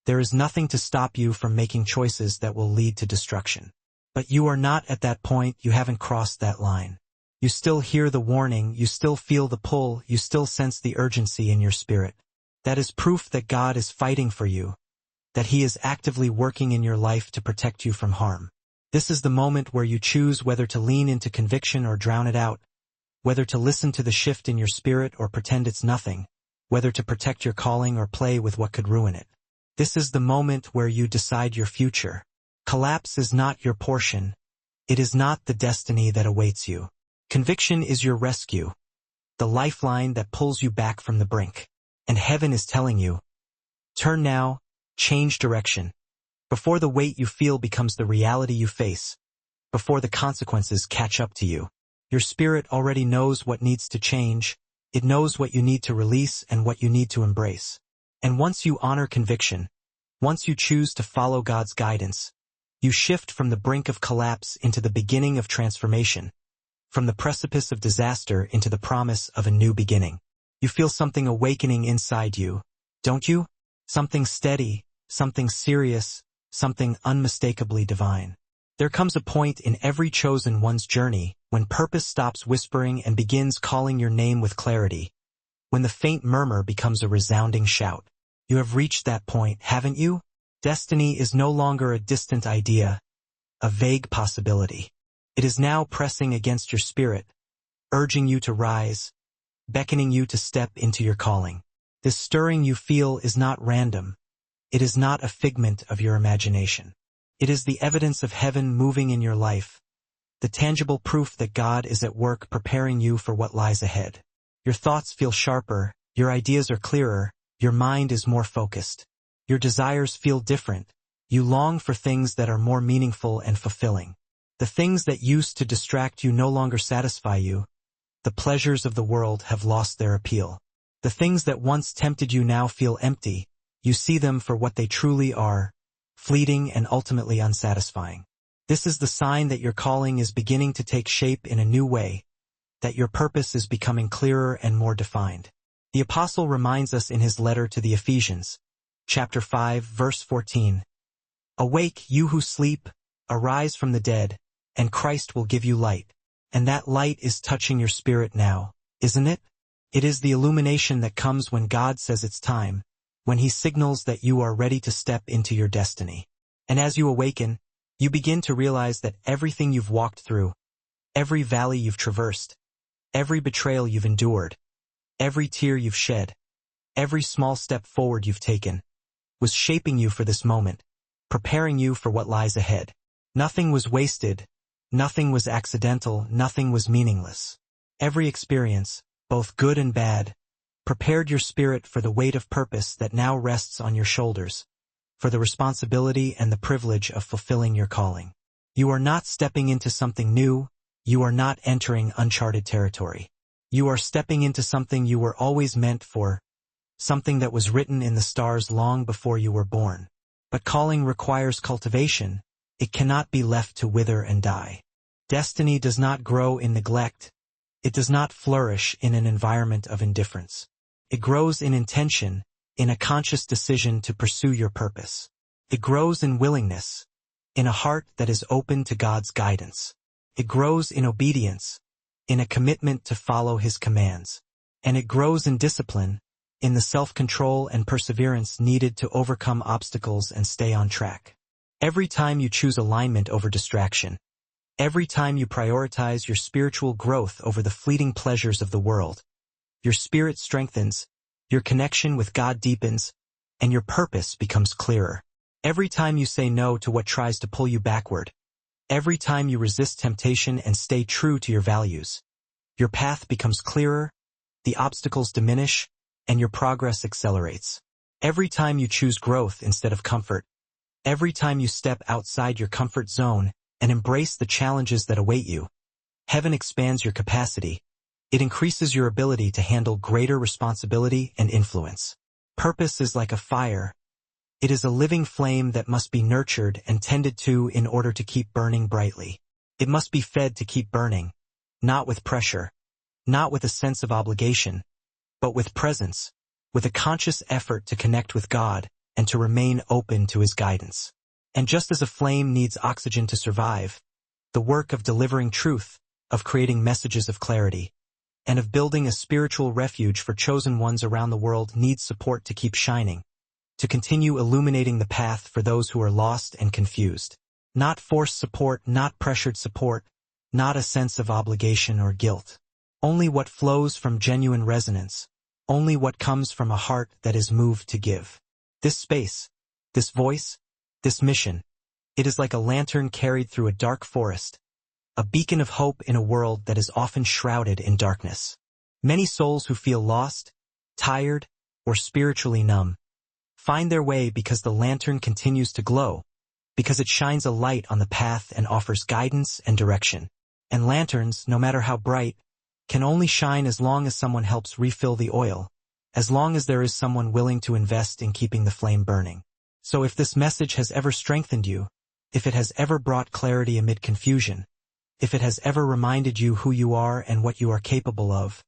There is nothing to stop you from making choices that will lead to destruction. But you are not at that point. You haven't crossed that line. You still hear the warning, you still feel the pull, you still sense the urgency in your spirit. That is proof that God is fighting for you, that He is actively working in your life to protect you from harm. This is the moment where you choose whether to lean into conviction or drown it out, whether to listen to the shift in your spirit or pretend it's nothing, whether to protect your calling or play with what could ruin it. This is the moment where you decide your future. Collapse is not your portion. It is not the destiny that awaits you. Conviction is your rescue, the lifeline that pulls you back from the brink. And heaven is telling you, turn now, change direction. Before the weight you feel becomes the reality you face, before the consequences catch up to you. Your spirit already knows what needs to change. It knows what you need to release and what you need to embrace. And once you honor conviction, once you choose to follow God's guidance, you shift from the brink of collapse into the beginning of transformation, from the precipice of disaster into the promise of a new beginning. You feel something awakening inside you, don't you? Something steady, something serious, something unmistakably divine. There comes a point in every chosen one's journey when purpose stops whispering and begins calling your name with clarity, when the faint murmur becomes a resounding shout. You have reached that point, haven't you? Destiny is no longer a distant idea, a vague possibility. It is now pressing against your spirit, urging you to rise, beckoning you to step into your calling. This stirring you feel is not random. It is not a figment of your imagination. It is the evidence of heaven moving in your life, the tangible proof that God is at work preparing you for what lies ahead. Your thoughts feel sharper, your ideas are clearer, your mind is more focused. Your desires feel different. You long for things that are more meaningful and fulfilling. The things that used to distract you no longer satisfy you. The pleasures of the world have lost their appeal. The things that once tempted you now feel empty. You see them for what they truly are, fleeting and ultimately unsatisfying. This is the sign that your calling is beginning to take shape in a new way, that your purpose is becoming clearer and more defined. The apostle reminds us in his letter to the Ephesians, chapter 5, verse 14. Awake, you who sleep, arise from the dead, and Christ will give you light. And that light is touching your spirit now, isn't it? It is the illumination that comes when God says it's time, when he signals that you are ready to step into your destiny. And as you awaken, you begin to realize that everything you've walked through, every valley you've traversed, every betrayal you've endured, every tear you've shed, every small step forward you've taken, was shaping you for this moment, preparing you for what lies ahead. Nothing was wasted, nothing was accidental, nothing was meaningless. Every experience, both good and bad, prepared your spirit for the weight of purpose that now rests on your shoulders, for the responsibility and the privilege of fulfilling your calling. You are not stepping into something new, you are not entering uncharted territory. You are stepping into something you were always meant for, something that was written in the stars long before you were born. But calling requires cultivation. It cannot be left to wither and die. Destiny does not grow in neglect. It does not flourish in an environment of indifference. It grows in intention, in a conscious decision to pursue your purpose. It grows in willingness, in a heart that is open to God's guidance. It grows in obedience, in a commitment to follow his commands. And it grows in discipline, in the self-control and perseverance needed to overcome obstacles and stay on track. Every time you choose alignment over distraction, every time you prioritize your spiritual growth over the fleeting pleasures of the world, your spirit strengthens, your connection with God deepens, and your purpose becomes clearer. Every time you say no to what tries to pull you backward, every time you resist temptation and stay true to your values, your path becomes clearer, the obstacles diminish, and your progress accelerates. Every time you choose growth instead of comfort, every time you step outside your comfort zone and embrace the challenges that await you, heaven expands your capacity. It increases your ability to handle greater responsibility and influence. Purpose is like a fire. It is a living flame that must be nurtured and tended to in order to keep burning brightly. It must be fed to keep burning, not with pressure, not with a sense of obligation, but with presence, with a conscious effort to connect with God and to remain open to his guidance. And just as a flame needs oxygen to survive, the work of delivering truth, of creating messages of clarity, and of building a spiritual refuge for chosen ones around the world needs support to keep shining, to continue illuminating the path for those who are lost and confused. Not forced support, not pressured support, not a sense of obligation or guilt. Only what flows from genuine resonance, only what comes from a heart that is moved to give. This space, this voice, this mission, it is like a lantern carried through a dark forest, a beacon of hope in a world that is often shrouded in darkness. Many souls who feel lost, tired, or spiritually numb find their way because the lantern continues to glow, because it shines a light on the path and offers guidance and direction. And lanterns, no matter how bright, can only shine as long as someone helps refill the oil, as long as there is someone willing to invest in keeping the flame burning. So if this message has ever strengthened you, if it has ever brought clarity amid confusion, if it has ever reminded you who you are and what you are capable of,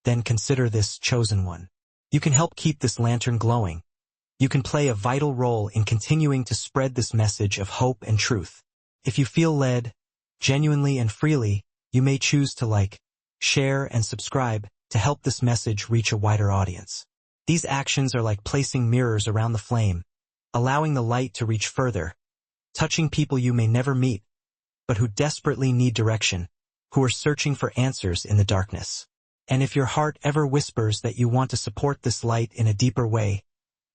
then consider this chosen one. You can help keep this lantern glowing. You can play a vital role in continuing to spread this message of hope and truth. If you feel led, genuinely and freely, you may choose to like, share, and subscribe to help this message reach a wider audience. These actions are like placing mirrors around the flame, allowing the light to reach further, touching people you may never meet, but who desperately need direction, who are searching for answers in the darkness. And if your heart ever whispers that you want to support this light in a deeper way,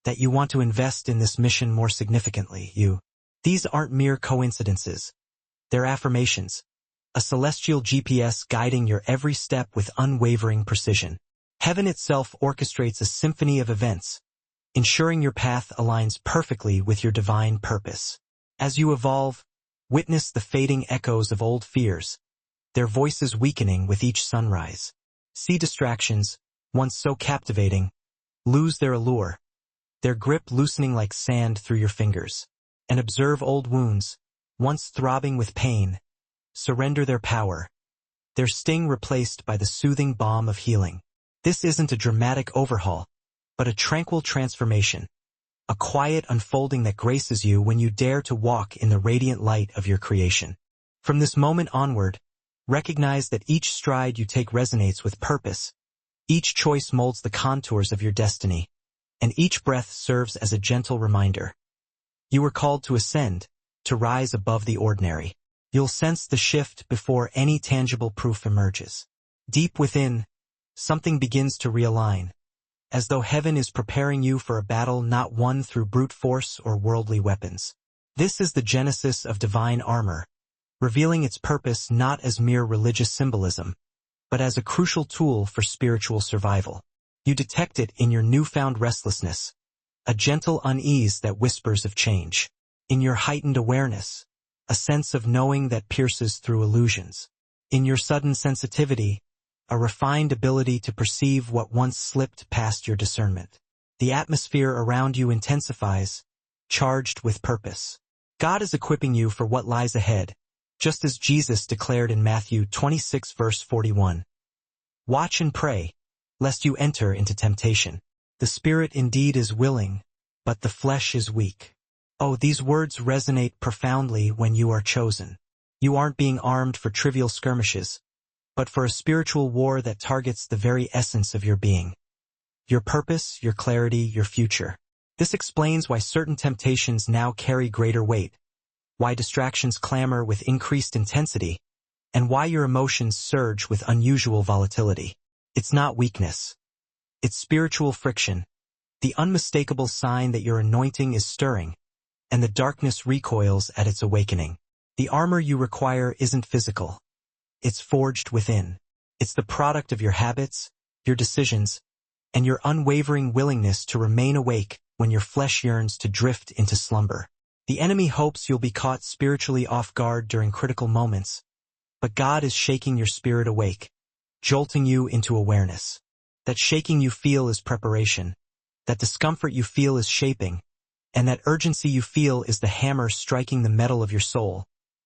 that you want to invest in this mission more significantly, these aren't mere coincidences. They're affirmations, a celestial GPS guiding your every step with unwavering precision. Heaven itself orchestrates a symphony of events, ensuring your path aligns perfectly with your divine purpose. As you evolve, witness the fading echoes of old fears, their voices weakening with each sunrise. See distractions, once so captivating, lose their allure, their grip loosening like sand through your fingers. And observe old wounds, once throbbing with pain, surrender their power, their sting replaced by the soothing balm of healing. This isn't a dramatic overhaul, but a tranquil transformation, a quiet unfolding that graces you when you dare to walk in the radiant light of your creation. From this moment onward, recognize that each stride you take resonates with purpose, each choice molds the contours of your destiny, and each breath serves as a gentle reminder. You were called to ascend, to rise above the ordinary. You'll sense the shift before any tangible proof emerges. Deep within, something begins to realign, as though heaven is preparing you for a battle not won through brute force or worldly weapons. This is the genesis of divine armor, revealing its purpose not as mere religious symbolism, but as a crucial tool for spiritual survival. You detect it in your newfound restlessness, a gentle unease that whispers of change. In your heightened awareness, a sense of knowing that pierces through illusions. In your sudden sensitivity, a refined ability to perceive what once slipped past your discernment. The atmosphere around you intensifies, charged with purpose. God is equipping you for what lies ahead, just as Jesus declared in Matthew 26 verse 41. Watch and pray, lest you enter into temptation. The spirit indeed is willing, but the flesh is weak. Oh, these words resonate profoundly when you are chosen. You aren't being armed for trivial skirmishes, but for a spiritual war that targets the very essence of your being. Your purpose, your clarity, your future. This explains why certain temptations now carry greater weight, why distractions clamor with increased intensity, and why your emotions surge with unusual volatility. It's not weakness. It's spiritual friction, the unmistakable sign that your anointing is stirring, and the darkness recoils at its awakening. The armor you require isn't physical. It's forged within. It's the product of your habits, your decisions, and your unwavering willingness to remain awake when your flesh yearns to drift into slumber. The enemy hopes you'll be caught spiritually off guard during critical moments, but God is shaking your spirit awake, jolting you into awareness. That shaking you feel is preparation, that discomfort you feel is shaping, and that urgency you feel is the hammer striking the metal of your soul,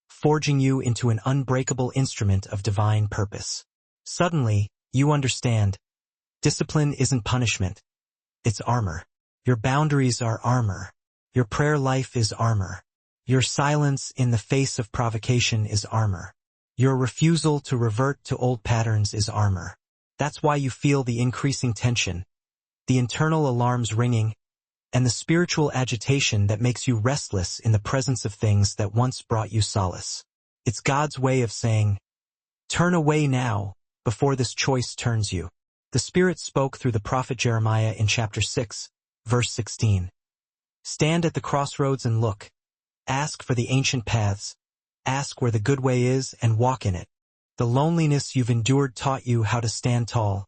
forging you into an unbreakable instrument of divine purpose. Suddenly, you understand, discipline isn't punishment, it's armor. Your boundaries are armor. Your prayer life is armor. Your silence in the face of provocation is armor. Your refusal to revert to old patterns is armor. That's why you feel the increasing tension, the internal alarms ringing, and the spiritual agitation that makes you restless in the presence of things that once brought you solace. It's God's way of saying, turn away now, before this choice turns you. The Spirit spoke through the prophet Jeremiah in chapter 6, verse 16. Stand at the crossroads and look. Ask for the ancient paths. Ask where the good way is and walk in it. The loneliness you've endured taught you how to stand tall,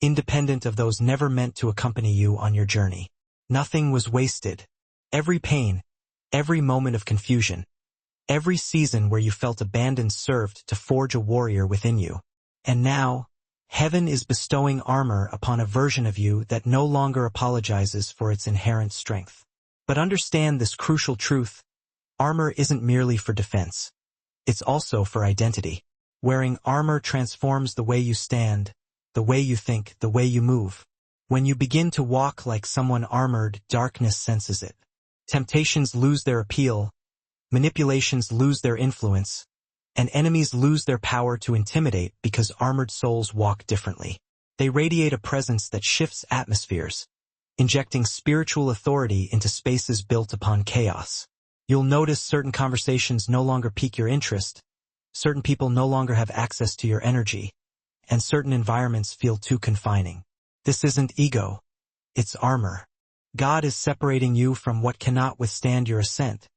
independent of those never meant to accompany you on your journey. Nothing was wasted. Every pain, every moment of confusion, every season where you felt abandoned served to forge a warrior within you. And now, Heaven is bestowing armor upon a version of you that no longer apologizes for its inherent strength. But understand this crucial truth: armor isn't merely for defense. It's also for identity. Wearing armor transforms the way you stand, the way you think, the way you move. When you begin to walk like someone armored, darkness senses it. Temptations lose their appeal, manipulations lose their influence, and enemies lose their power to intimidate because armored souls walk differently. They radiate a presence that shifts atmospheres, injecting spiritual authority into spaces built upon chaos. You'll notice certain conversations no longer pique your interest, certain people no longer have access to your energy, and certain environments feel too confining. This isn't ego, it's armor. God is separating you from what cannot withstand your ascent,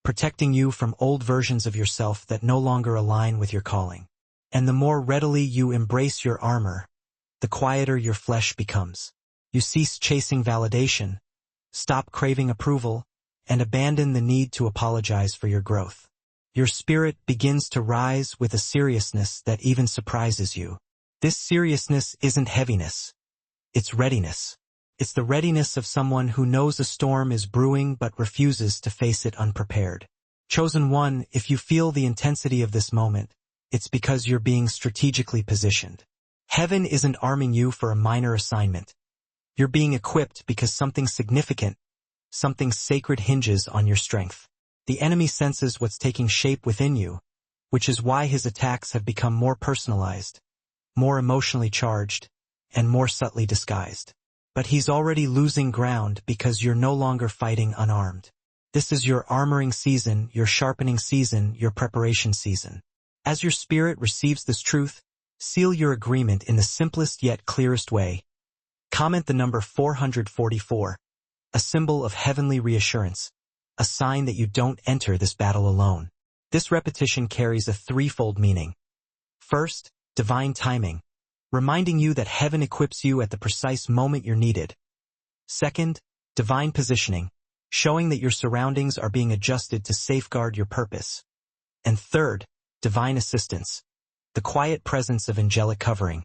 protecting you from old versions of yourself that no longer align with your calling. And the more readily you embrace your armor, the quieter your flesh becomes. You cease chasing validation, stop craving approval, and abandon the need to apologize for your growth. Your spirit begins to rise with a seriousness that even surprises you. This seriousness isn't heaviness. It's readiness. It's the readiness of someone who knows a storm is brewing but refuses to face it unprepared. Chosen one, if you feel the intensity of this moment, it's because you're being strategically positioned. Heaven isn't arming you for a minor assignment. You're being equipped because something significant, something sacred hinges on your strength. The enemy senses what's taking shape within you, which is why his attacks have become more personalized, more emotionally charged, and more subtly disguised. But he's already losing ground because you're no longer fighting unarmed. This is your armoring season, your sharpening season, your preparation season. As your spirit receives this truth, seal your agreement in the simplest yet clearest way. Comment the number 444, a symbol of heavenly reassurance, a sign that you don't enter this battle alone. This repetition carries a threefold meaning. First, divine timing, reminding you that heaven equips you at the precise moment you're needed. Second, divine positioning, showing that your surroundings are being adjusted to safeguard your purpose. And third, divine assistance, the quiet presence of angelic covering,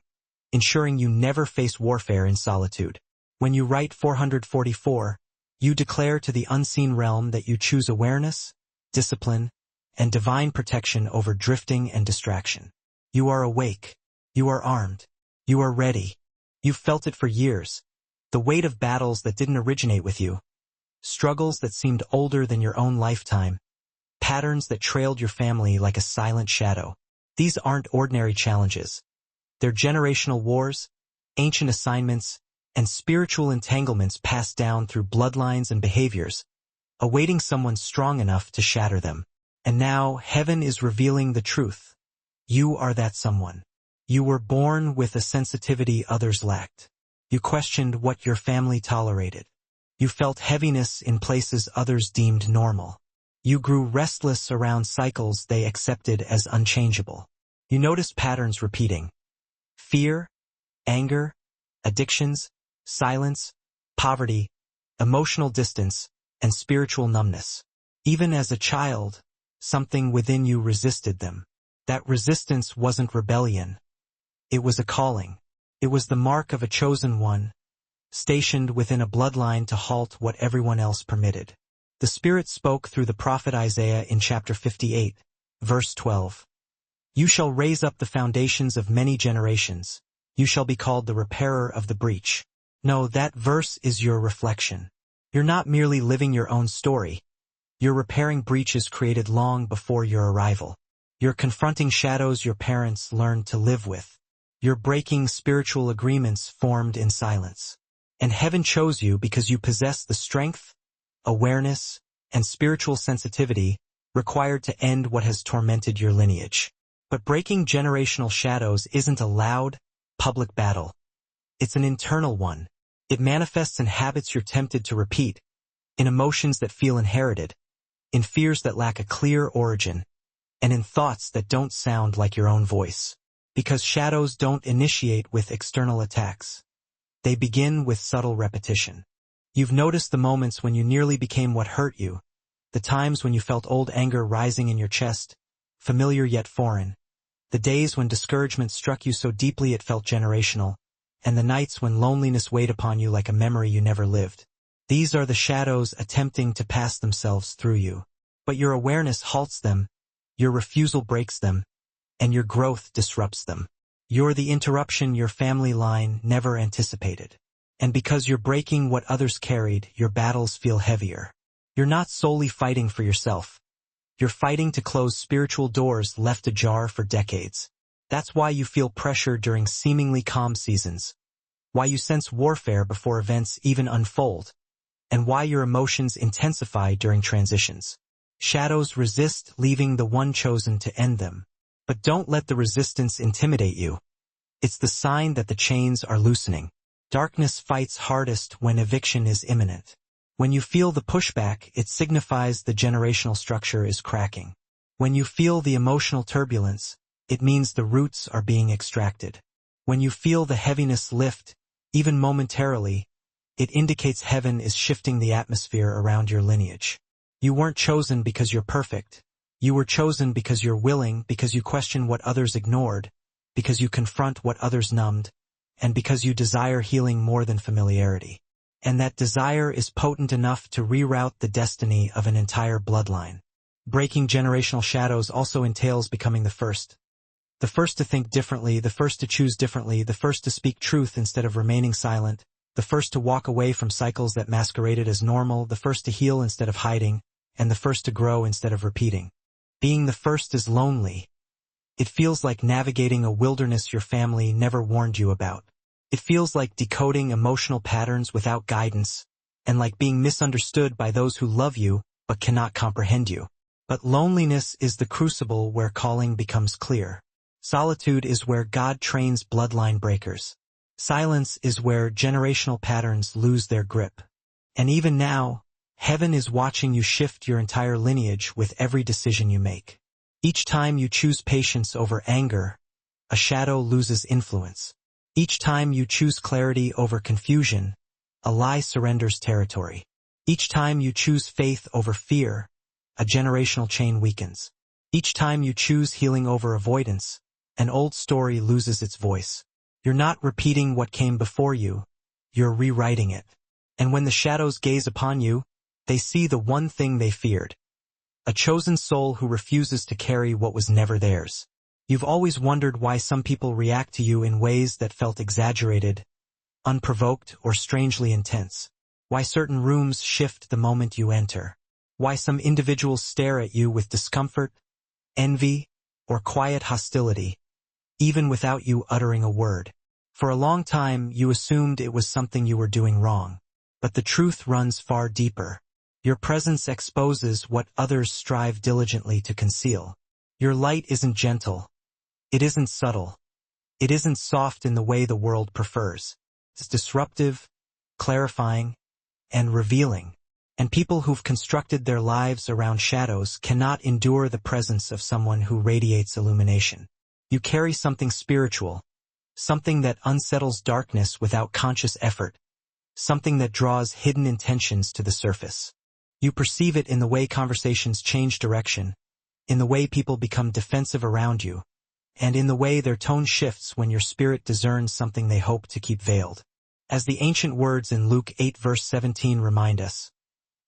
ensuring you never face warfare in solitude. When you write 444, you declare to the unseen realm that you choose awareness, discipline, and divine protection over drifting and distraction. You are awake. You are armed. You are ready. You've felt it for years. The weight of battles that didn't originate with you. Struggles that seemed older than your own lifetime. Patterns that trailed your family like a silent shadow. These aren't ordinary challenges. They're generational wars, ancient assignments, and spiritual entanglements passed down through bloodlines and behaviors, awaiting someone strong enough to shatter them. And now, heaven is revealing the truth. You are that someone. You were born with a sensitivity others lacked. You questioned what your family tolerated. You felt heaviness in places others deemed normal. You grew restless around cycles they accepted as unchangeable. You noticed patterns repeating. Fear, anger, addictions, silence, poverty, emotional distance, and spiritual numbness. Even as a child, something within you resisted them. That resistance wasn't rebellion. It was a calling. It was the mark of a chosen one, stationed within a bloodline to halt what everyone else permitted. The Spirit spoke through the prophet Isaiah in chapter 58, verse 12. You shall raise up the foundations of many generations. You shall be called the repairer of the breach. No, that verse is your reflection. You're not merely living your own story. You're repairing breaches created long before your arrival. You're confronting shadows your parents learned to live with. You're breaking spiritual agreements formed in silence. And heaven chose you because you possess the strength, awareness, and spiritual sensitivity required to end what has tormented your lineage. But breaking generational shadows isn't a loud, public battle. It's an internal one. It manifests in habits you're tempted to repeat, in emotions that feel inherited, in fears that lack a clear origin, and in thoughts that don't sound like your own voice. Because shadows don't initiate with external attacks. They begin with subtle repetition. You've noticed the moments when you nearly became what hurt you, the times when you felt old anger rising in your chest, familiar yet foreign, The days when discouragement struck you so deeply it felt generational, and the nights when loneliness weighed upon you like a memory you never lived. These are the shadows attempting to pass themselves through you. But your awareness halts them, your refusal breaks them, and your growth disrupts them. You're the interruption your family line never anticipated. And because you're breaking what others carried, your battles feel heavier. You're not solely fighting for yourself. You're fighting to close spiritual doors left ajar for decades. That's why you feel pressure during seemingly calm seasons, why you sense warfare before events even unfold, and why your emotions intensify during transitions. Shadows resist leaving the one chosen to end them. But don't let the resistance intimidate you. It's the sign that the chains are loosening. Darkness fights hardest when eviction is imminent. When you feel the pushback, it signifies the generational structure is cracking. When you feel the emotional turbulence, it means the roots are being extracted. When you feel the heaviness lift, even momentarily, it indicates heaven is shifting the atmosphere around your lineage. You weren't chosen because you're perfect. You were chosen because you're willing, because you question what others ignored, because you confront what others numbed, and because you desire healing more than familiarity. And that desire is potent enough to reroute the destiny of an entire bloodline. Breaking generational shadows also entails becoming the first. The first to think differently, the first to choose differently, the first to speak truth instead of remaining silent, the first to walk away from cycles that masqueraded as normal, the first to heal instead of hiding, and the first to grow instead of repeating. Being the first is lonely. It feels like navigating a wilderness your family never warned you about. It feels like decoding emotional patterns without guidance, and like being misunderstood by those who love you but cannot comprehend you. But loneliness is the crucible where calling becomes clear. Solitude is where God trains bloodline breakers. Silence is where generational patterns lose their grip. And even now, heaven is watching you shift your entire lineage with every decision you make. Each time you choose patience over anger, a shadow loses influence. Each time you choose clarity over confusion, a lie surrenders territory. Each time you choose faith over fear, a generational chain weakens. Each time you choose healing over avoidance, an old story loses its voice. You're not repeating what came before you, you're rewriting it. And when the shadows gaze upon you, they see the one thing they feared. A chosen soul who refuses to carry what was never theirs. You've always wondered why some people react to you in ways that felt exaggerated, unprovoked, or strangely intense. Why certain rooms shift the moment you enter. Why some individuals stare at you with discomfort, envy, or quiet hostility, even without you uttering a word. For a long time, you assumed it was something you were doing wrong. But the truth runs far deeper. Your presence exposes what others strive diligently to conceal. Your light isn't gentle. It isn't subtle. It isn't soft in the way the world prefers. It's disruptive, clarifying, and revealing. And people who've constructed their lives around shadows cannot endure the presence of someone who radiates illumination. You carry something spiritual, something that unsettles darkness without conscious effort, something that draws hidden intentions to the surface. You perceive it in the way conversations change direction, in the way people become defensive around you, and in the way their tone shifts when your spirit discerns something they hope to keep veiled. As the ancient words in Luke 8 verse 17 remind us,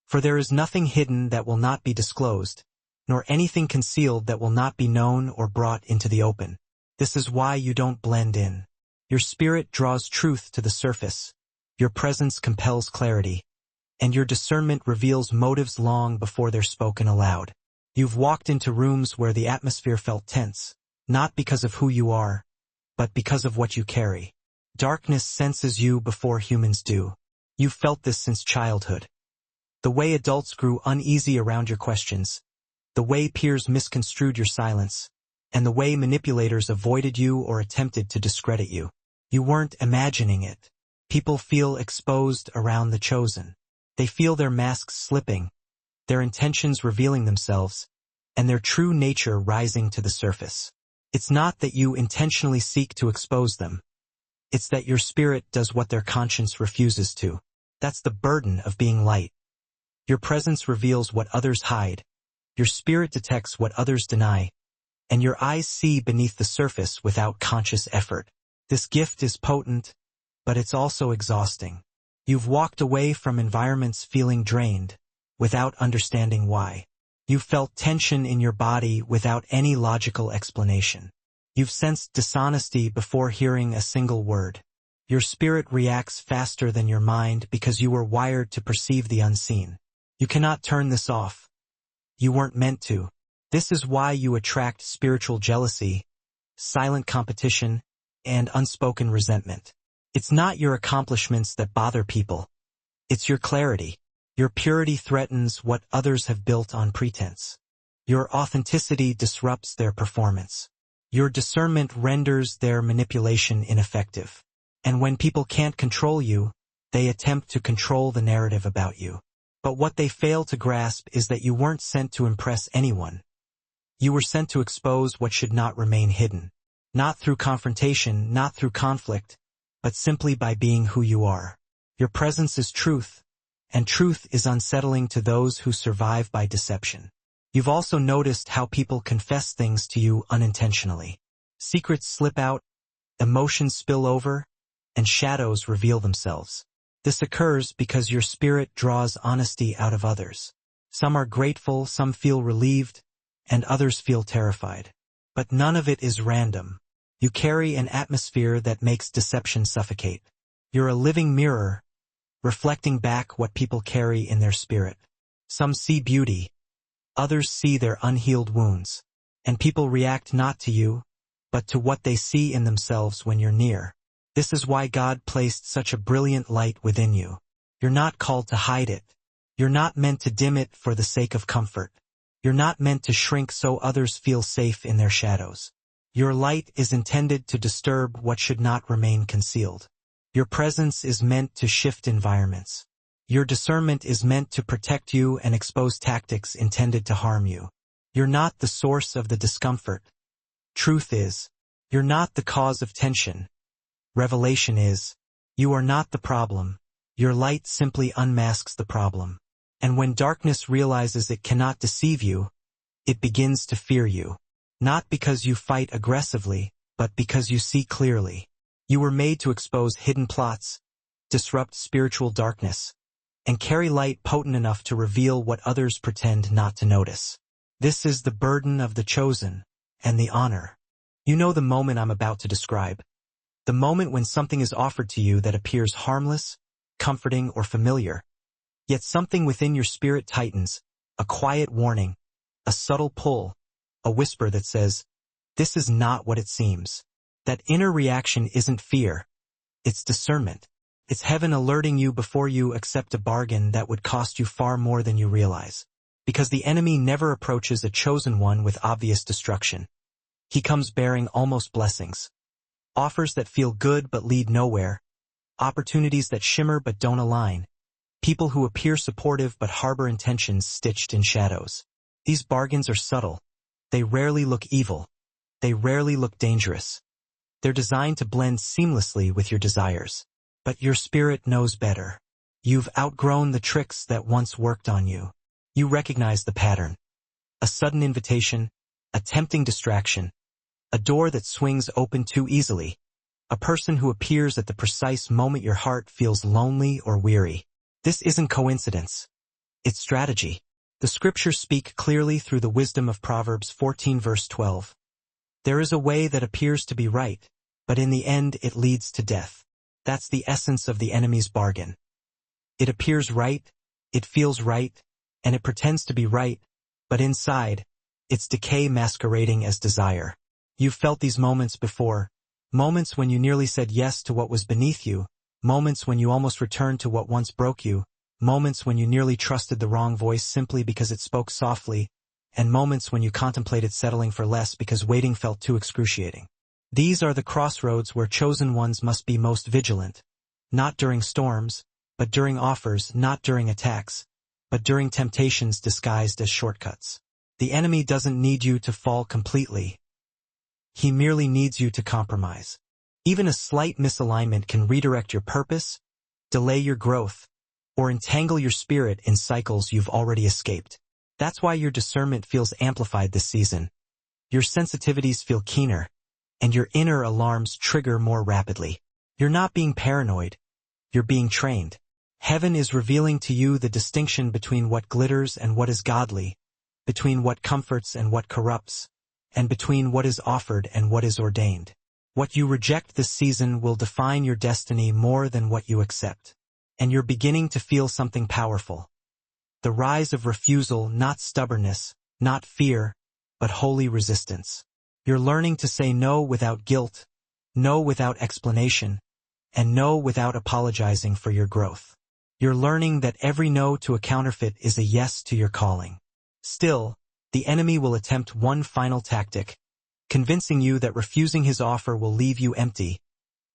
"For there is nothing hidden that will not be disclosed, nor anything concealed that will not be known or brought into the open." This is why you don't blend in. Your spirit draws truth to the surface, your presence compels clarity, and your discernment reveals motives long before they're spoken aloud. You've walked into rooms where the atmosphere felt tense, not because of who you are, but because of what you carry. Darkness senses you before humans do. You've felt this since childhood. The way adults grew uneasy around your questions, the way peers misconstrued your silence, and the way manipulators avoided you or attempted to discredit you. You weren't imagining it. People feel exposed around the chosen. They feel their masks slipping, their intentions revealing themselves, and their true nature rising to the surface. It's not that you intentionally seek to expose them. It's that your spirit does what their conscience refuses to. That's the burden of being light. Your presence reveals what others hide. Your spirit detects what others deny. and your eyes see beneath the surface without conscious effort. This gift is potent, but it's also exhausting. You've walked away from environments feeling drained, without understanding why. You've felt tension in your body without any logical explanation. You've sensed dishonesty before hearing a single word. Your spirit reacts faster than your mind because you were wired to perceive the unseen. You cannot turn this off. You weren't meant to. This is why you attract spiritual jealousy, silent competition, and unspoken resentment. It's not your accomplishments that bother people. It's your clarity. Your purity threatens what others have built on pretense. Your authenticity disrupts their performance. Your discernment renders their manipulation ineffective. And when people can't control you, they attempt to control the narrative about you. But what they fail to grasp is that you weren't sent to impress anyone. You were sent to expose what should not remain hidden. Not through confrontation, not through conflict, but simply by being who you are. Your presence is truth, and truth is unsettling to those who survive by deception. You've also noticed how people confess things to you unintentionally. Secrets slip out, emotions spill over, and shadows reveal themselves. This occurs because your spirit draws honesty out of others. Some are grateful, some feel relieved, and others feel terrified. But none of it is random. You carry an atmosphere that makes deception suffocate. You're a living mirror, reflecting back what people carry in their spirit. Some see beauty, others see their unhealed wounds, and people react not to you, but to what they see in themselves when you're near. This is why God placed such a brilliant light within you. You're not called to hide it. You're not meant to dim it for the sake of comfort. You're not meant to shrink so others feel safe in their shadows. Your light is intended to disturb what should not remain concealed. Your presence is meant to shift environments. Your discernment is meant to protect you and expose tactics intended to harm you. You're not the source of the discomfort. Truth is, you're not the cause of tension. Revelation is, you are not the problem. Your light simply unmasks the problem. And when darkness realizes it cannot deceive you, it begins to fear you. Not because you fight aggressively, but because you see clearly. You were made to expose hidden plots, disrupt spiritual darkness, and carry light potent enough to reveal what others pretend not to notice. This is the burden of the chosen, and the honor. You know the moment I'm about to describe. The moment when something is offered to you that appears harmless, comforting, or familiar. Yet something within your spirit tightens, a quiet warning, a subtle pull, a whisper that says, this is not what it seems. That inner reaction isn't fear, it's discernment. It's heaven alerting you before you accept a bargain that would cost you far more than you realize. Because the enemy never approaches a chosen one with obvious destruction. He comes bearing almost blessings. Offers that feel good but lead nowhere. Opportunities that shimmer but don't align. People who appear supportive but harbor intentions stitched in shadows. These bargains are subtle. They rarely look evil. They rarely look dangerous. They're designed to blend seamlessly with your desires. But your spirit knows better. You've outgrown the tricks that once worked on you. You recognize the pattern. A sudden invitation, a tempting distraction, a door that swings open too easily, a person who appears at the precise moment your heart feels lonely or weary. This isn't coincidence. It's strategy. The scriptures speak clearly through the wisdom of Proverbs 14 verse 12. There is a way that appears to be right, but in the end it leads to death. That's the essence of the enemy's bargain. It appears right, it feels right, and it pretends to be right, but inside, it's decay masquerading as desire. You've felt these moments before, moments when you nearly said yes to what was beneath you, moments when you almost returned to what once broke you, moments when you nearly trusted the wrong voice simply because it spoke softly, and moments when you contemplated settling for less because waiting felt too excruciating. These are the crossroads where chosen ones must be most vigilant, not during storms, but during offers, not during attacks, but during temptations disguised as shortcuts. The enemy doesn't need you to fall completely. He merely needs you to compromise. Even a slight misalignment can redirect your purpose, delay your growth, or entangle your spirit in cycles you've already escaped. That's why your discernment feels amplified this season. Your sensitivities feel keener, and your inner alarms trigger more rapidly. You're not being paranoid, you're being trained. Heaven is revealing to you the distinction between what glitters and what is godly, between what comforts and what corrupts, and between what is offered and what is ordained. What you reject this season will define your destiny more than what you accept. And you're beginning to feel something powerful. The rise of refusal, not stubbornness, not fear, but holy resistance. You're learning to say no without guilt, no without explanation, and no without apologizing for your growth. You're learning that every no to a counterfeit is a yes to your calling. Still, the enemy will attempt one final tactic, convincing you that refusing his offer will leave you empty,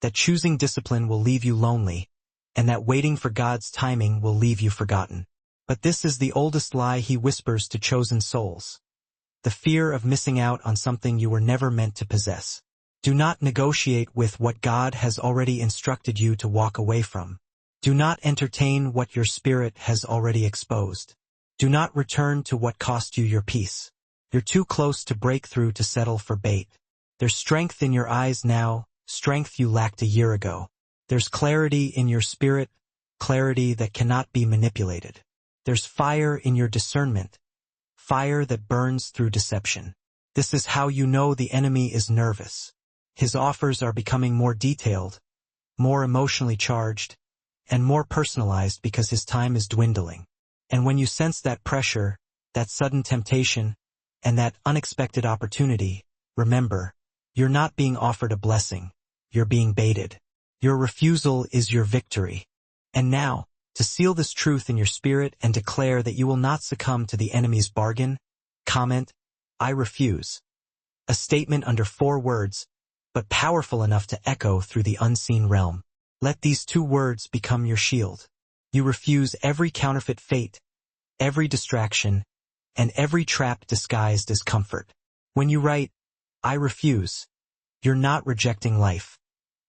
that choosing discipline will leave you lonely, and that waiting for God's timing will leave you forgotten. But this is the oldest lie he whispers to chosen souls. The fear of missing out on something you were never meant to possess. Do not negotiate with what God has already instructed you to walk away from. Do not entertain what your spirit has already exposed. Do not return to what cost you your peace. You're too close to breakthrough to settle for bait. There's strength in your eyes now, strength you lacked a year ago. There's clarity in your spirit, clarity that cannot be manipulated. There's fire in your discernment, fire that burns through deception. This is how you know the enemy is nervous. His offers are becoming more detailed, more emotionally charged, and more personalized because his time is dwindling. And when you sense that pressure, that sudden temptation, and that unexpected opportunity, remember, you're not being offered a blessing, you're being baited. Your refusal is your victory. And now, to seal this truth in your spirit and declare that you will not succumb to the enemy's bargain, comment, I refuse. A statement under 4 words, but powerful enough to echo through the unseen realm. Let these 2 words become your shield. You refuse every counterfeit fate, every distraction, and every trap disguised as comfort. When you write, I refuse, you're not rejecting life.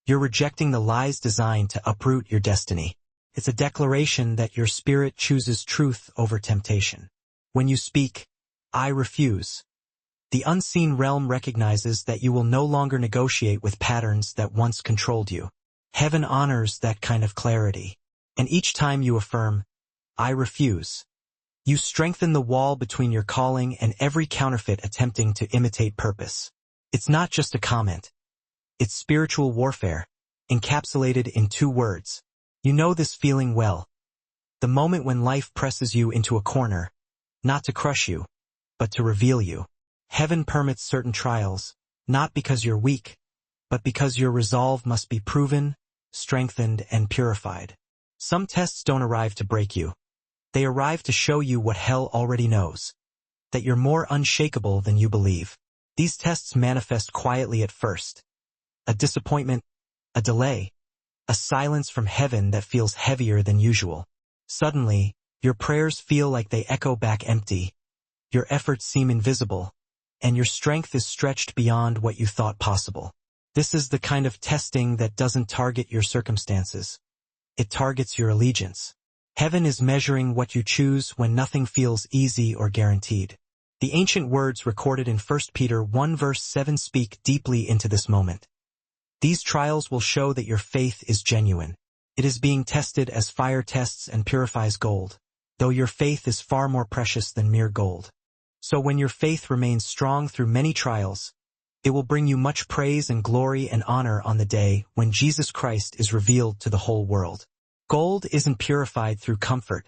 You're rejecting the lies designed to uproot your destiny. It's a declaration that your spirit chooses truth over temptation. When you speak, I refuse, the unseen realm recognizes that you will no longer negotiate with patterns that once controlled you. Heaven honors that kind of clarity. And each time you affirm, I refuse, you strengthen the wall between your calling and every counterfeit attempting to imitate purpose. It's not just a comment. It's spiritual warfare, encapsulated in 2 words. You know this feeling well. The moment when life presses you into a corner, not to crush you, but to reveal you. Heaven permits certain trials, not because you're weak, but because your resolve must be proven, strengthened, and purified. Some tests don't arrive to break you. They arrive to show you what hell already knows, that you're more unshakable than you believe. These tests manifest quietly at first. A disappointment, a delay, a silence from heaven that feels heavier than usual. Suddenly, your prayers feel like they echo back empty, your efforts seem invisible, and your strength is stretched beyond what you thought possible. This is the kind of testing that doesn't target your circumstances. It targets your allegiance. Heaven is measuring what you choose when nothing feels easy or guaranteed. The ancient words recorded in 1 Peter 1 verse 7 speak deeply into this moment. These trials will show that your faith is genuine. It is being tested as fire tests and purifies gold, though your faith is far more precious than mere gold. So when your faith remains strong through many trials, it will bring you much praise and glory and honor on the day when Jesus Christ is revealed to the whole world. Gold isn't purified through comfort.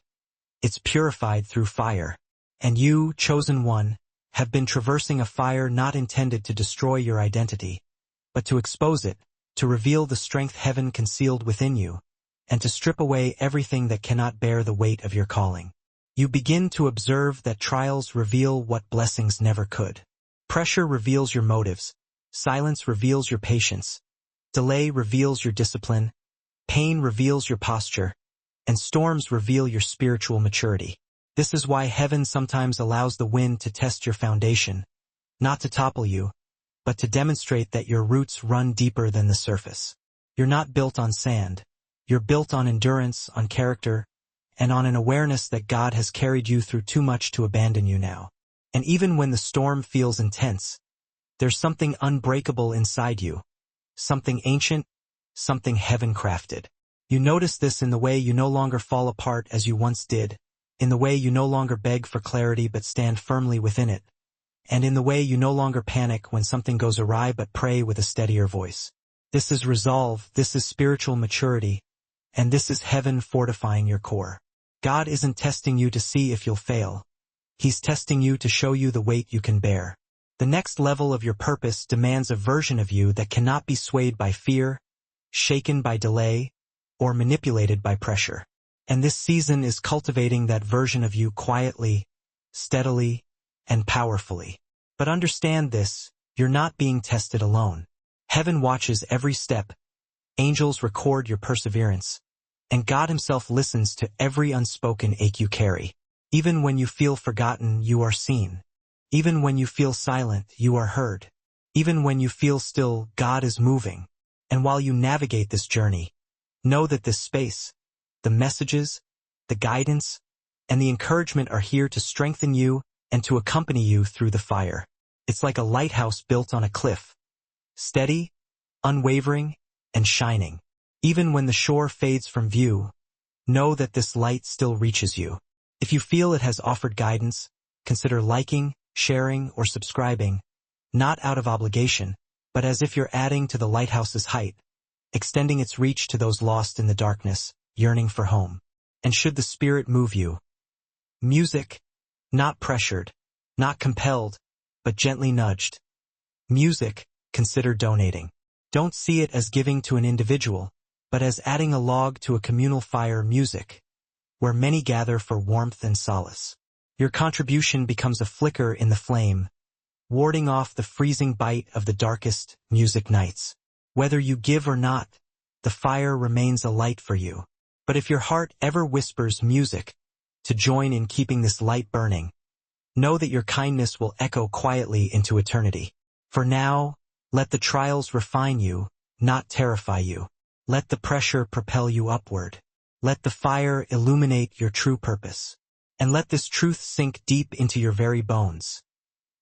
It's purified through fire. And you, chosen one, have been traversing a fire not intended to destroy your identity, but to expose it, to reveal the strength heaven concealed within you, and to strip away everything that cannot bear the weight of your calling. You begin to observe that trials reveal what blessings never could. Pressure reveals your motives, silence reveals your patience, delay reveals your discipline, pain reveals your posture, and storms reveal your spiritual maturity. This is why heaven sometimes allows the wind to test your foundation, not to topple you, but to demonstrate that your roots run deeper than the surface. You're not built on sand. You're built on endurance, on character, and on an awareness that God has carried you through too much to abandon you now. And even when the storm feels intense, There's something unbreakable inside you, something ancient, something heaven-crafted. You notice this in the way you no longer fall apart as you once did, in the way you no longer beg for clarity but stand firmly within it, and in the way you no longer panic when something goes awry but pray with a steadier voice. This is resolve, this is spiritual maturity, and this is heaven fortifying your core. God isn't testing you to see if you'll fail. He's testing you to show you the weight you can bear. The next level of your purpose demands a version of you that cannot be swayed by fear, shaken by delay, or manipulated by pressure. And this season is cultivating that version of you quietly, steadily, and powerfully. But understand this, you're not being tested alone. Heaven watches every step, angels record your perseverance, and God himself listens to every unspoken ache you carry. Even when you feel forgotten, you are seen. Even when you feel silent, you are heard. Even when you feel still, God is moving. And while you navigate this journey, know that this space, the messages, the guidance, and the encouragement are here to strengthen you and to accompany you through the fire. It's like a lighthouse built on a cliff, steady, unwavering, and shining. Even when the shore fades from view, know that this light still reaches you. If you feel it has offered guidance, consider liking, sharing, or subscribing, not out of obligation, but as if you're adding to the lighthouse's height, extending its reach to those lost in the darkness, yearning for home. And should the Spirit move you, music, not pressured, not compelled, but gently nudged. Music, consider donating. Don't see it as giving to an individual, but as adding a log to a communal fire. Music, where many gather for warmth and solace. Your contribution becomes a flicker in the flame, warding off the freezing bite of the darkest music nights. Whether you give or not, the fire remains a light for you. But if your heart ever whispers music, to join in keeping this light burning, know that your kindness will echo quietly into eternity. For now, let the trials refine you, not terrify you. Let the pressure propel you upward. Let the fire illuminate your true purpose. And let this truth sink deep into your very bones.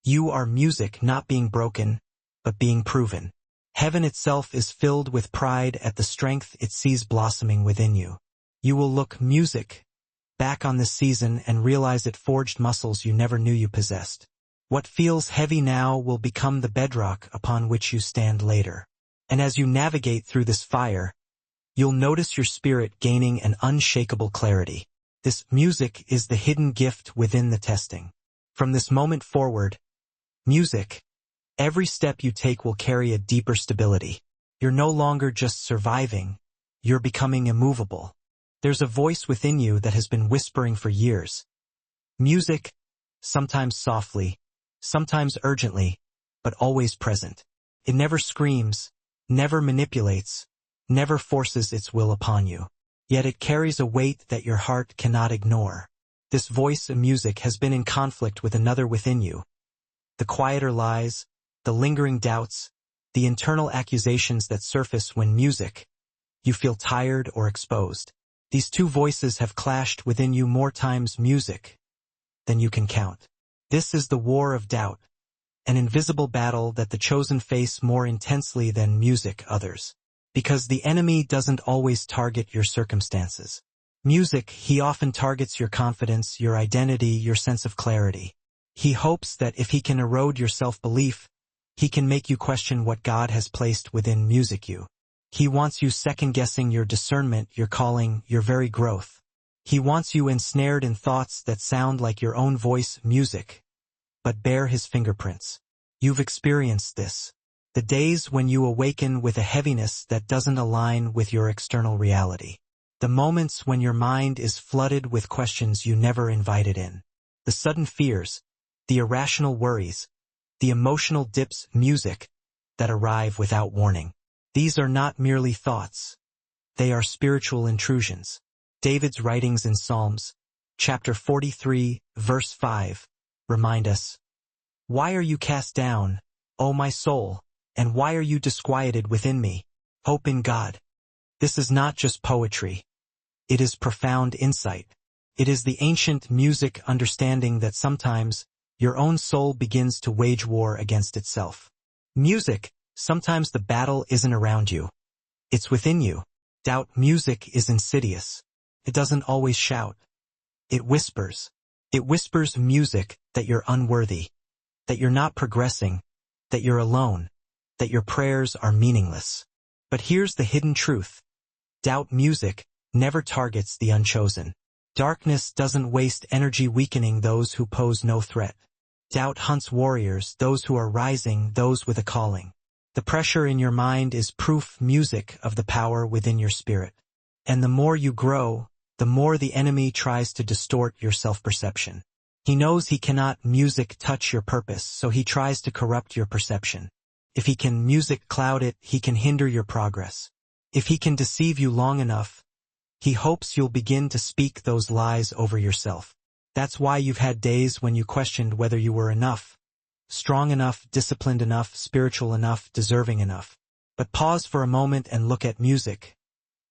You are music not being broken, but being proven. Heaven itself is filled with pride at the strength it sees blossoming within you. You will look music back on this season and realize it forged muscles you never knew you possessed. What feels heavy now will become the bedrock upon which you stand later. And as you navigate through this fire, you'll notice your spirit gaining an unshakable clarity. This music is the hidden gift within the testing. From this moment forward, music, every step you take will carry a deeper stability. You're no longer just surviving, you're becoming immovable. There's a voice within you that has been whispering for years. Music, sometimes softly, sometimes urgently, but always present. It never screams, never manipulates, never forces its will upon you. Yet it carries a weight that your heart cannot ignore. This voice of music has been in conflict with another within you. The quieter lies, the lingering doubts, the internal accusations that surface when music, you feel tired or exposed. These two voices have clashed within you more times music than you can count. This is the war of doubt, an invisible battle that the chosen face more intensely than music others. Because the enemy doesn't always target your circumstances. Music, he often targets your confidence, your identity, your sense of clarity. He hopes that if he can erode your self-belief, he can make you question what God has placed within music you. He wants you second-guessing your discernment, your calling, your very growth. He wants you ensnared in thoughts that sound like your own voice, music, but bear his fingerprints. You've experienced this. The days when you awaken with a heaviness that doesn't align with your external reality. The moments when your mind is flooded with questions you never invited in. The sudden fears, the irrational worries, the emotional dips, music, that arrive without warning. These are not merely thoughts. They are spiritual intrusions. David's writings in Psalms, chapter 43, verse 5, remind us, "Why are you cast down, O my soul? And why are you disquieted within me? Hope in God." This is not just poetry. It is profound insight. It is the ancient music understanding that sometimes your own soul begins to wage war against itself. Music, sometimes the battle isn't around you. It's within you. Doubt music is insidious. It doesn't always shout. It whispers. It whispers music that you're unworthy, that you're not progressing, that you're alone, that your prayers are meaningless. But here's the hidden truth. Doubt music never targets the unchosen. Darkness doesn't waste energy weakening those who pose no threat. Doubt hunts warriors, those who are rising, those with a calling. The pressure in your mind is proof music of the power within your spirit. And the more you grow, the more the enemy tries to distort your self-perception. He knows he cannot music touch your purpose, so he tries to corrupt your perception. If he can music cloud it, he can hinder your progress. If he can deceive you long enough, he hopes you'll begin to speak those lies over yourself. That's why you've had days when you questioned whether you were enough, strong enough, disciplined enough, spiritual enough, deserving enough. But pause for a moment and look at music.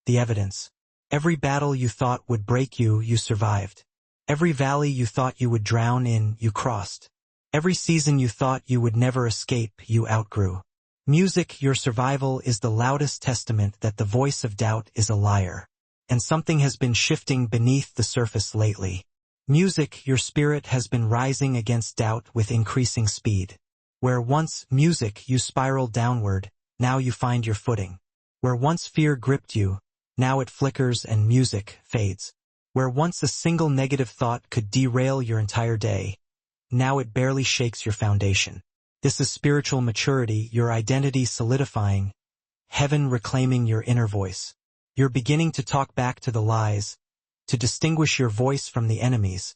The evidence. Every battle you thought would break you, you survived. Every valley you thought you would drown in, you crossed. Every season you thought you would never escape, you outgrew. Music, your survival, is the loudest testament that the voice of doubt is a liar. And something has been shifting beneath the surface lately. Music, your spirit has been rising against doubt with increasing speed. Where once music you spiraled downward, now you find your footing. Where once fear gripped you, now it flickers and music fades. Where once a single negative thought could derail your entire day, now it barely shakes your foundation. This is spiritual maturity, your identity solidifying, heaven reclaiming your inner voice. You're beginning to talk back to the lies, to distinguish your voice from the enemies,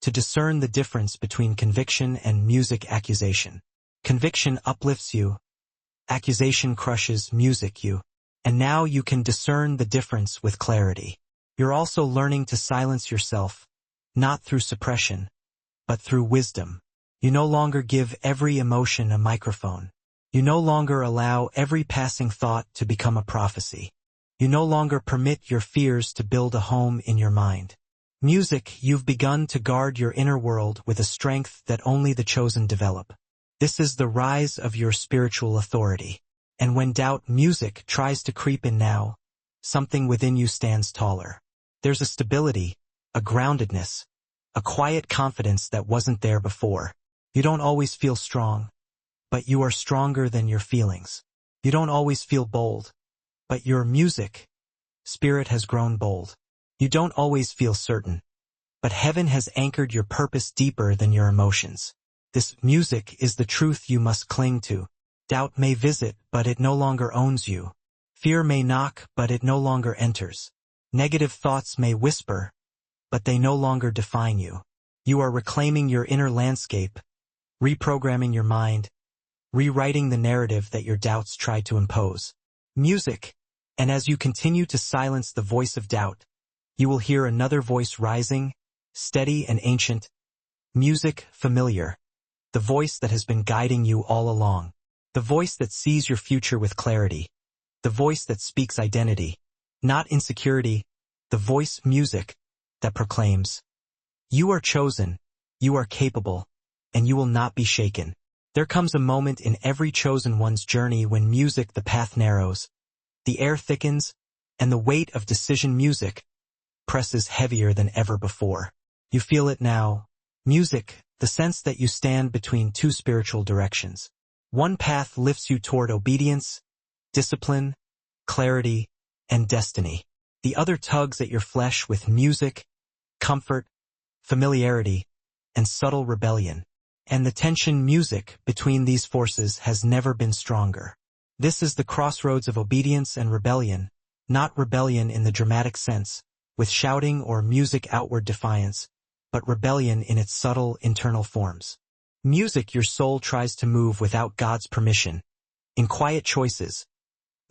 to discern the difference between conviction and music accusation. Conviction uplifts you, accusation crushes music you, and now you can discern the difference with clarity. You're also learning to silence yourself, not through suppression, but through wisdom. You no longer give every emotion a microphone. You no longer allow every passing thought to become a prophecy. You no longer permit your fears to build a home in your mind. Music, you've begun to guard your inner world with a strength that only the chosen develop. This is the rise of your spiritual authority. And when doubt music tries to creep in now, something within you stands taller. There's a stability, a groundedness, a quiet confidence that wasn't there before. You don't always feel strong, but you are stronger than your feelings. You don't always feel bold, but your music, spirit has grown bold. You don't always feel certain, but heaven has anchored your purpose deeper than your emotions. This music is the truth you must cling to. Doubt may visit, but it no longer owns you. Fear may knock, but it no longer enters. Negative thoughts may whisper, but they no longer define you. You are reclaiming your inner landscape, reprogramming your mind, rewriting the narrative that your doubts tried to impose. Music, and as you continue to silence the voice of doubt, you will hear another voice rising, steady and ancient. Music, familiar. The voice that has been guiding you all along. The voice that sees your future with clarity. The voice that speaks identity, not insecurity. The voice music that proclaims, you are chosen, you are capable, and you will not be shaken. There comes a moment in every chosen one's journey when music the path narrows, the air thickens, and the weight of decision music presses heavier than ever before. You feel it now. Music, the sense that you stand between two spiritual directions. One path lifts you toward obedience, discipline, clarity, and destiny. The other tugs at your flesh with music, comfort, familiarity, and subtle rebellion. And the tension music between these forces has never been stronger. This is the crossroads of obedience and rebellion, not rebellion in the dramatic sense, with shouting or music outward defiance, but rebellion in its subtle internal forms. Music your soul tries to move without God's permission, in quiet choices.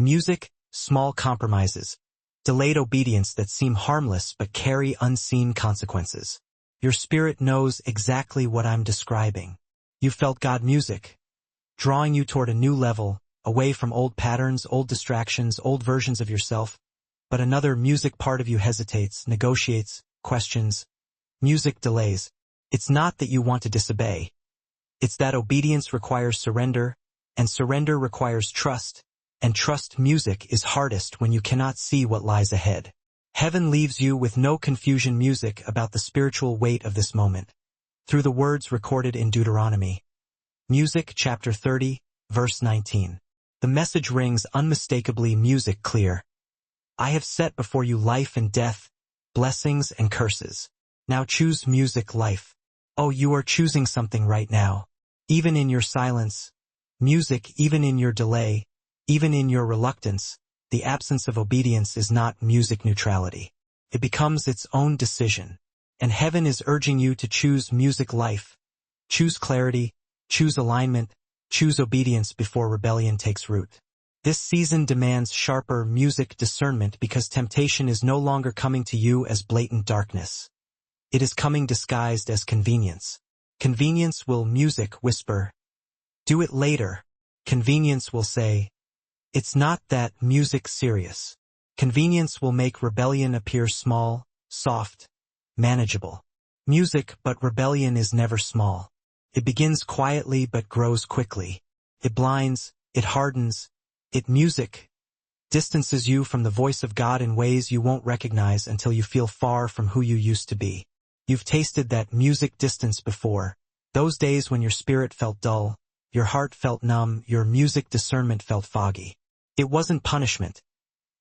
Music, small compromises, delayed obedience that seem harmless but carry unseen consequences. Your spirit knows exactly what I'm describing. You felt God music, drawing you toward a new level, away from old patterns, old distractions, old versions of yourself. But another music part of you hesitates, negotiates, questions. Music delays. It's not that you want to disobey. It's that obedience requires surrender, and surrender requires trust, and trust music is hardest when you cannot see what lies ahead. Heaven leaves you with no confusion music about the spiritual weight of this moment. Through the words recorded in Deuteronomy. Music chapter 30, verse 19. The message rings unmistakably music clear. I have set before you life and death, blessings and curses. Now choose music life. Oh, you are choosing something right now. Even in your silence, music, even in your delay, even in your reluctance, the absence of obedience is not music neutrality. It becomes its own decision. And heaven is urging you to choose music life. Choose clarity, choose alignment, choose obedience before rebellion takes root. This season demands sharper music discernment because temptation is no longer coming to you as blatant darkness. It is coming disguised as convenience. Convenience will music whisper, do it later. Convenience will say, it's not that music serious. Convenience will make rebellion appear small, soft, manageable. Music, but rebellion is never small. It begins quietly but grows quickly. It blinds, it hardens, it music distances you from the voice of God in ways you won't recognize until you feel far from who you used to be. You've tasted that music distance before. Those days when your spirit felt dull, your heart felt numb, your music discernment felt foggy. It wasn't punishment.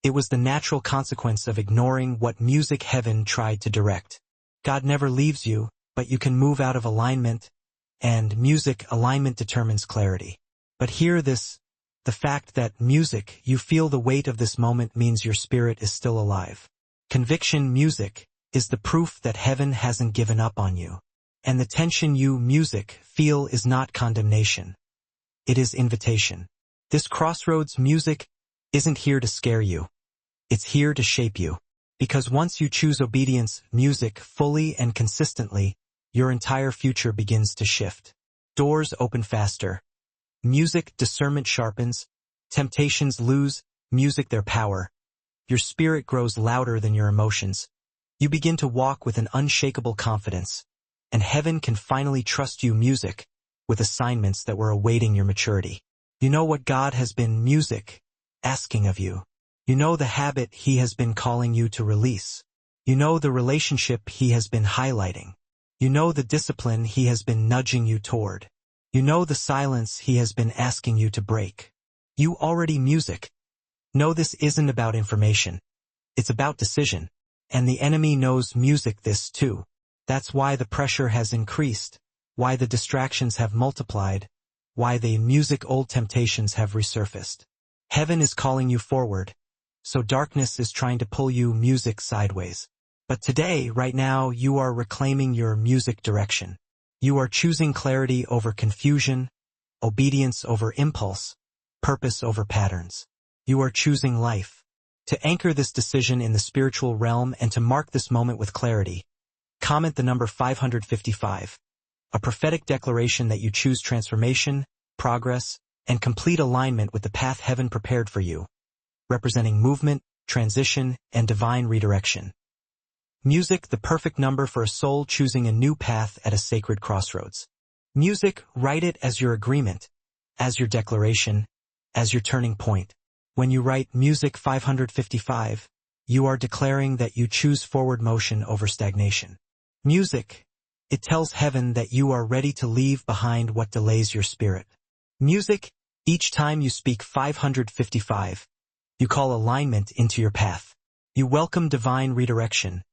It was the natural consequence of ignoring what music heaven tried to direct. God never leaves you, but you can move out of alignment, and music alignment determines clarity. But hear this, the fact that music, you feel the weight of this moment means your spirit is still alive. Conviction music is the proof that heaven hasn't given up on you. And the tension you music feel is not condemnation. It is invitation. This crossroads music isn't here to scare you. It's here to shape you. Because once you choose obedience, music, fully and consistently, your entire future begins to shift. Doors open faster. Music discernment sharpens. Temptations lose, music their power. Your spirit grows louder than your emotions. You begin to walk with an unshakable confidence. And heaven can finally trust you music, with assignments that were awaiting your maturity. You know what God has been music asking of you. You know the habit he has been calling you to release. You know the relationship he has been highlighting. You know the discipline he has been nudging you toward. You know the silence he has been asking you to break. You already music. Know this isn't about information. It's about decision. And the enemy knows music this too. That's why the pressure has increased, why the distractions have multiplied, why the music old temptations have resurfaced. Heaven is calling you forward, so darkness is trying to pull you music sideways. But today, right now, you are reclaiming your music direction. You are choosing clarity over confusion, obedience over impulse, purpose over patterns. You are choosing life. To anchor this decision in the spiritual realm and to mark this moment with clarity, comment the number 555. A prophetic declaration that you choose transformation, progress, and complete alignment with the path heaven prepared for you, representing movement, transition, and divine redirection. Music, the perfect number for a soul choosing a new path at a sacred crossroads. Music, write it as your agreement, as your declaration, as your turning point. When you write Music 555, you are declaring that you choose forward motion over stagnation. Music, it tells heaven that you are ready to leave behind what delays your spirit. Music, each time you speak 555, you call alignment into your path. You welcome divine redirection,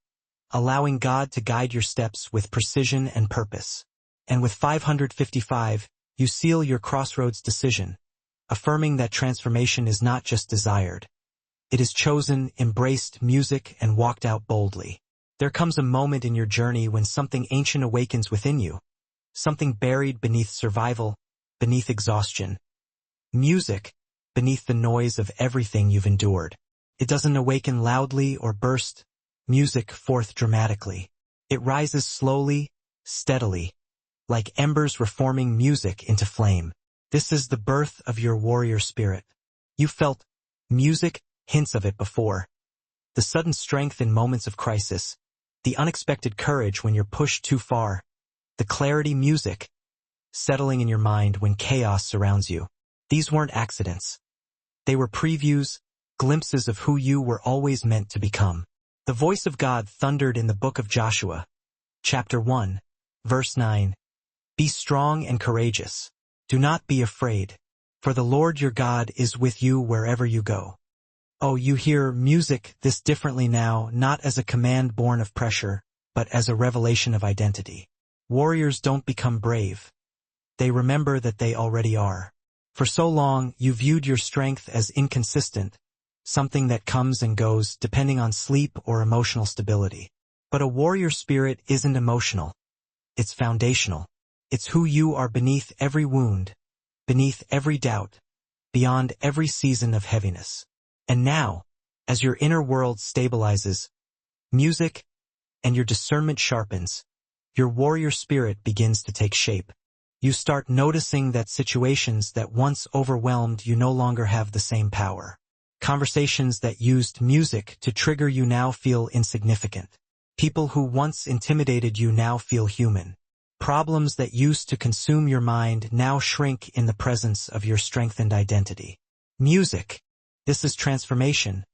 allowing God to guide your steps with precision and purpose. And with 555, you seal your crossroads decision, affirming that transformation is not just desired. It is chosen, embraced music, and walked out boldly. There comes a moment in your journey when something ancient awakens within you, something buried beneath survival, beneath exhaustion. Music, beneath the noise of everything you've endured. It doesn't awaken loudly or burst music forth dramatically. It rises slowly, steadily, like embers reforming music into flame. This is the birth of your warrior spirit. You felt music, hints of it before. The sudden strength in moments of crisis, the unexpected courage when you're pushed too far, the clarity music, settling in your mind when chaos surrounds you. These weren't accidents. They were previews, glimpses of who you were always meant to become. The voice of God thundered in the book of Joshua, chapter 1, verse 9. Be strong and courageous. Do not be afraid, for the Lord your God is with you wherever you go. Oh, you hear music this differently now, not as a command born of pressure, but as a revelation of identity. Warriors don't become brave. They remember that they already are. For so long, you viewed your strength as inconsistent, something that comes and goes depending on sleep or emotional stability. But a warrior spirit isn't emotional. It's foundational. It's who you are beneath every wound, beneath every doubt, beyond every season of heaviness. And now, as your inner world stabilizes, music, and your discernment sharpens, your warrior spirit begins to take shape. You start noticing that situations that once overwhelmed you no longer have the same power. Conversations that used music to trigger you now feel insignificant. People who once intimidated you now feel human. Problems that used to consume your mind now shrink in the presence of your strengthened identity. Music. This is transformation.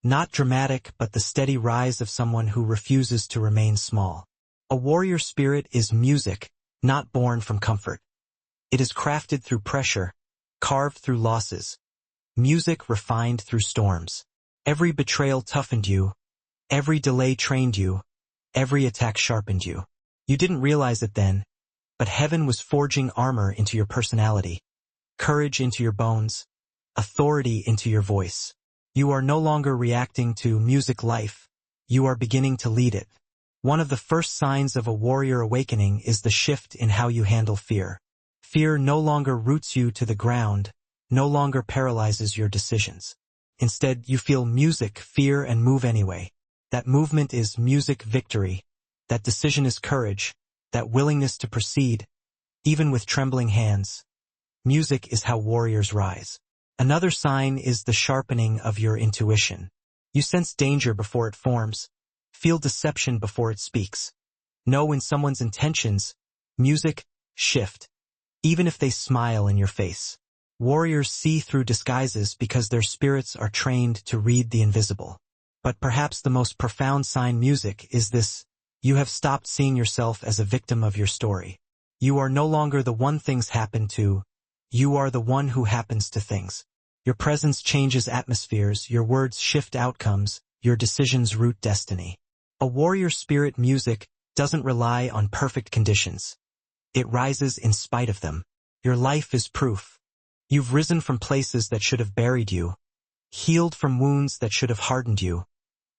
Not dramatic, but the steady rise of someone who refuses to remain small. A warrior spirit is music, not born from comfort. It is crafted through pressure, carved through losses. Music refined through storms. Every betrayal toughened you. Every delay trained you. Every attack sharpened you. You didn't realize it then, but heaven was forging armor into your personality, courage into your bones, authority into your voice. You are no longer reacting to music life. You are beginning to lead it. One of the first signs of a warrior awakening is the shift in how you handle fear. Fear no longer roots you to the ground, no longer paralyzes your decisions. Instead, you feel music, fear, and move anyway. That movement is music victory. That decision is courage. That willingness to proceed, even with trembling hands. Music is how warriors rise. Another sign is the sharpening of your intuition. You sense danger before it forms. Feel deception before it speaks. Know when someone's intentions, music, shift, even if they smile in your face. Warriors see through disguises because their spirits are trained to read the invisible. But perhaps the most profound sign music is this: you have stopped seeing yourself as a victim of your story. You are no longer the one things happen to, you are the one who happens to things. Your presence changes atmospheres, your words shift outcomes, your decisions root destiny. A warrior spirit music doesn't rely on perfect conditions. It rises in spite of them. Your life is proof. You've risen from places that should have buried you, healed from wounds that should have hardened you,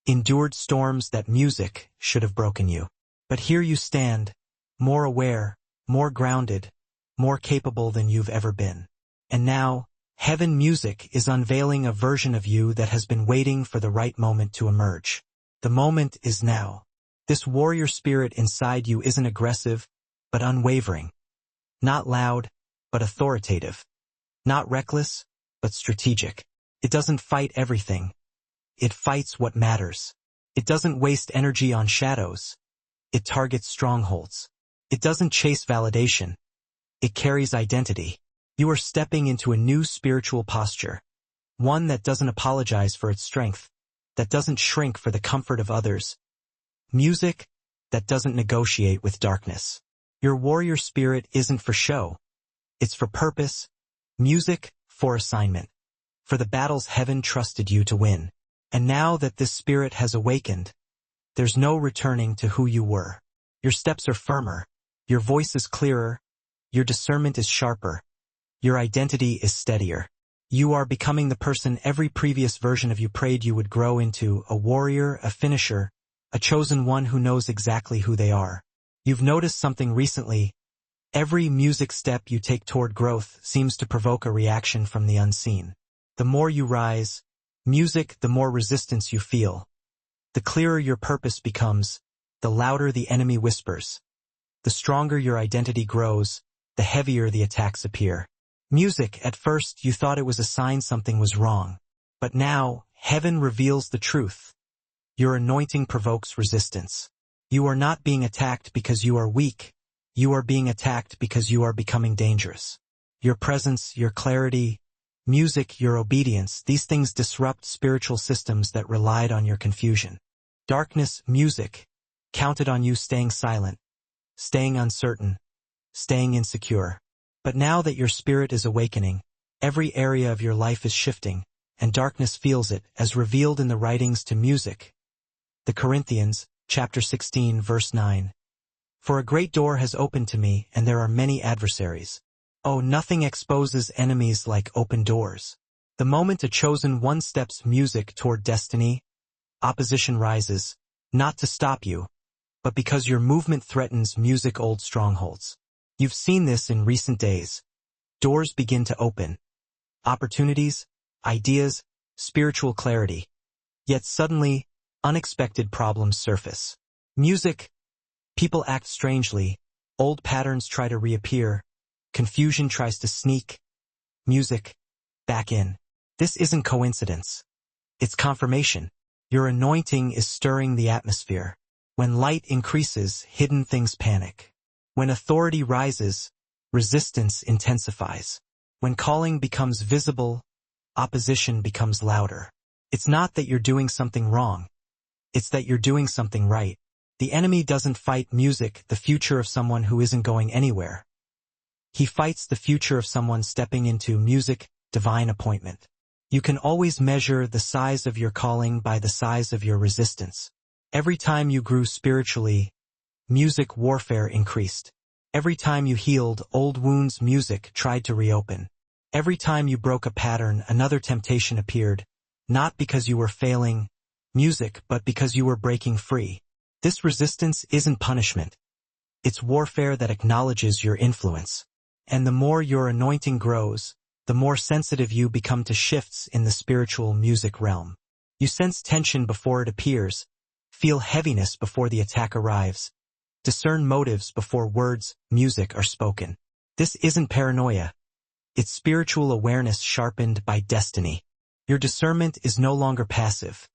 endured storms that music should have broken you. But here you stand, more aware, more grounded, more capable than you've ever been. And now, heaven music is unveiling a version of you that has been waiting for the right moment to emerge. The moment is now. This warrior spirit inside you isn't aggressive, but unwavering. Not loud, but authoritative. Not reckless, but strategic. It doesn't fight everything. It fights what matters. It doesn't waste energy on shadows. It targets strongholds. It doesn't chase validation. It carries identity. You are stepping into a new spiritual posture. One that doesn't apologize for its strength. That doesn't shrink for the comfort of others. Music that doesn't negotiate with darkness. Your warrior spirit isn't for show. It's for purpose. Music for assignment. For the battles heaven trusted you to win. And now that this spirit has awakened, there's no returning to who you were. Your steps are firmer. Your voice is clearer. Your discernment is sharper. Your identity is steadier. You are becoming the person every previous version of you prayed you would grow into: a warrior, a finisher, a chosen one who knows exactly who they are. You've noticed something recently. Every music step you take toward growth seems to provoke a reaction from the unseen. The more you rise, music, the more resistance you feel. The clearer your purpose becomes, the louder the enemy whispers. The stronger your identity grows, the heavier the attacks appear. Music, at first you thought it was a sign something was wrong. But now, heaven reveals the truth. Your anointing provokes resistance. You are not being attacked because you are weak. You are being attacked because you are becoming dangerous. Your presence, your clarity, music, your obedience, these things disrupt spiritual systems that relied on your confusion. Darkness, music, counted on you staying silent, staying uncertain, staying insecure. But now that your spirit is awakening, every area of your life is shifting, and darkness feels it, as revealed in the writings to music. The Corinthians, chapter 16, verse 9. For a great door has opened to me, and there are many adversaries. Oh, nothing exposes enemies like open doors. The moment a chosen one steps music toward destiny, opposition rises, not to stop you, but because your movement threatens music old strongholds. You've seen this in recent days. Doors begin to open. Opportunities, ideas, spiritual clarity. Yet suddenly, unexpected problems surface. Music, people act strangely, old patterns try to reappear, confusion tries to sneak. Music, back in. This isn't coincidence. It's confirmation. Your anointing is stirring the atmosphere. When light increases, hidden things panic. When authority rises, resistance intensifies. When calling becomes visible, opposition becomes louder. It's not that you're doing something wrong. It's that you're doing something right. The enemy doesn't fight music, the future of someone who isn't going anywhere. He fights the future of someone stepping into music, divine appointment. You can always measure the size of your calling by the size of your resistance. Every time you grew spiritually, music warfare increased. Every time you healed old wounds, music tried to reopen. Every time you broke a pattern, another temptation appeared, not because you were failing music, but because you were breaking free. This resistance isn't punishment. It's warfare that acknowledges your influence. And the more your anointing grows, the more sensitive you become to shifts in the spiritual music realm. You sense tension before it appears, feel heaviness before the attack arrives, discern motives before words, music are spoken. This isn't paranoia. It's spiritual awareness sharpened by destiny. Your discernment is no longer passive.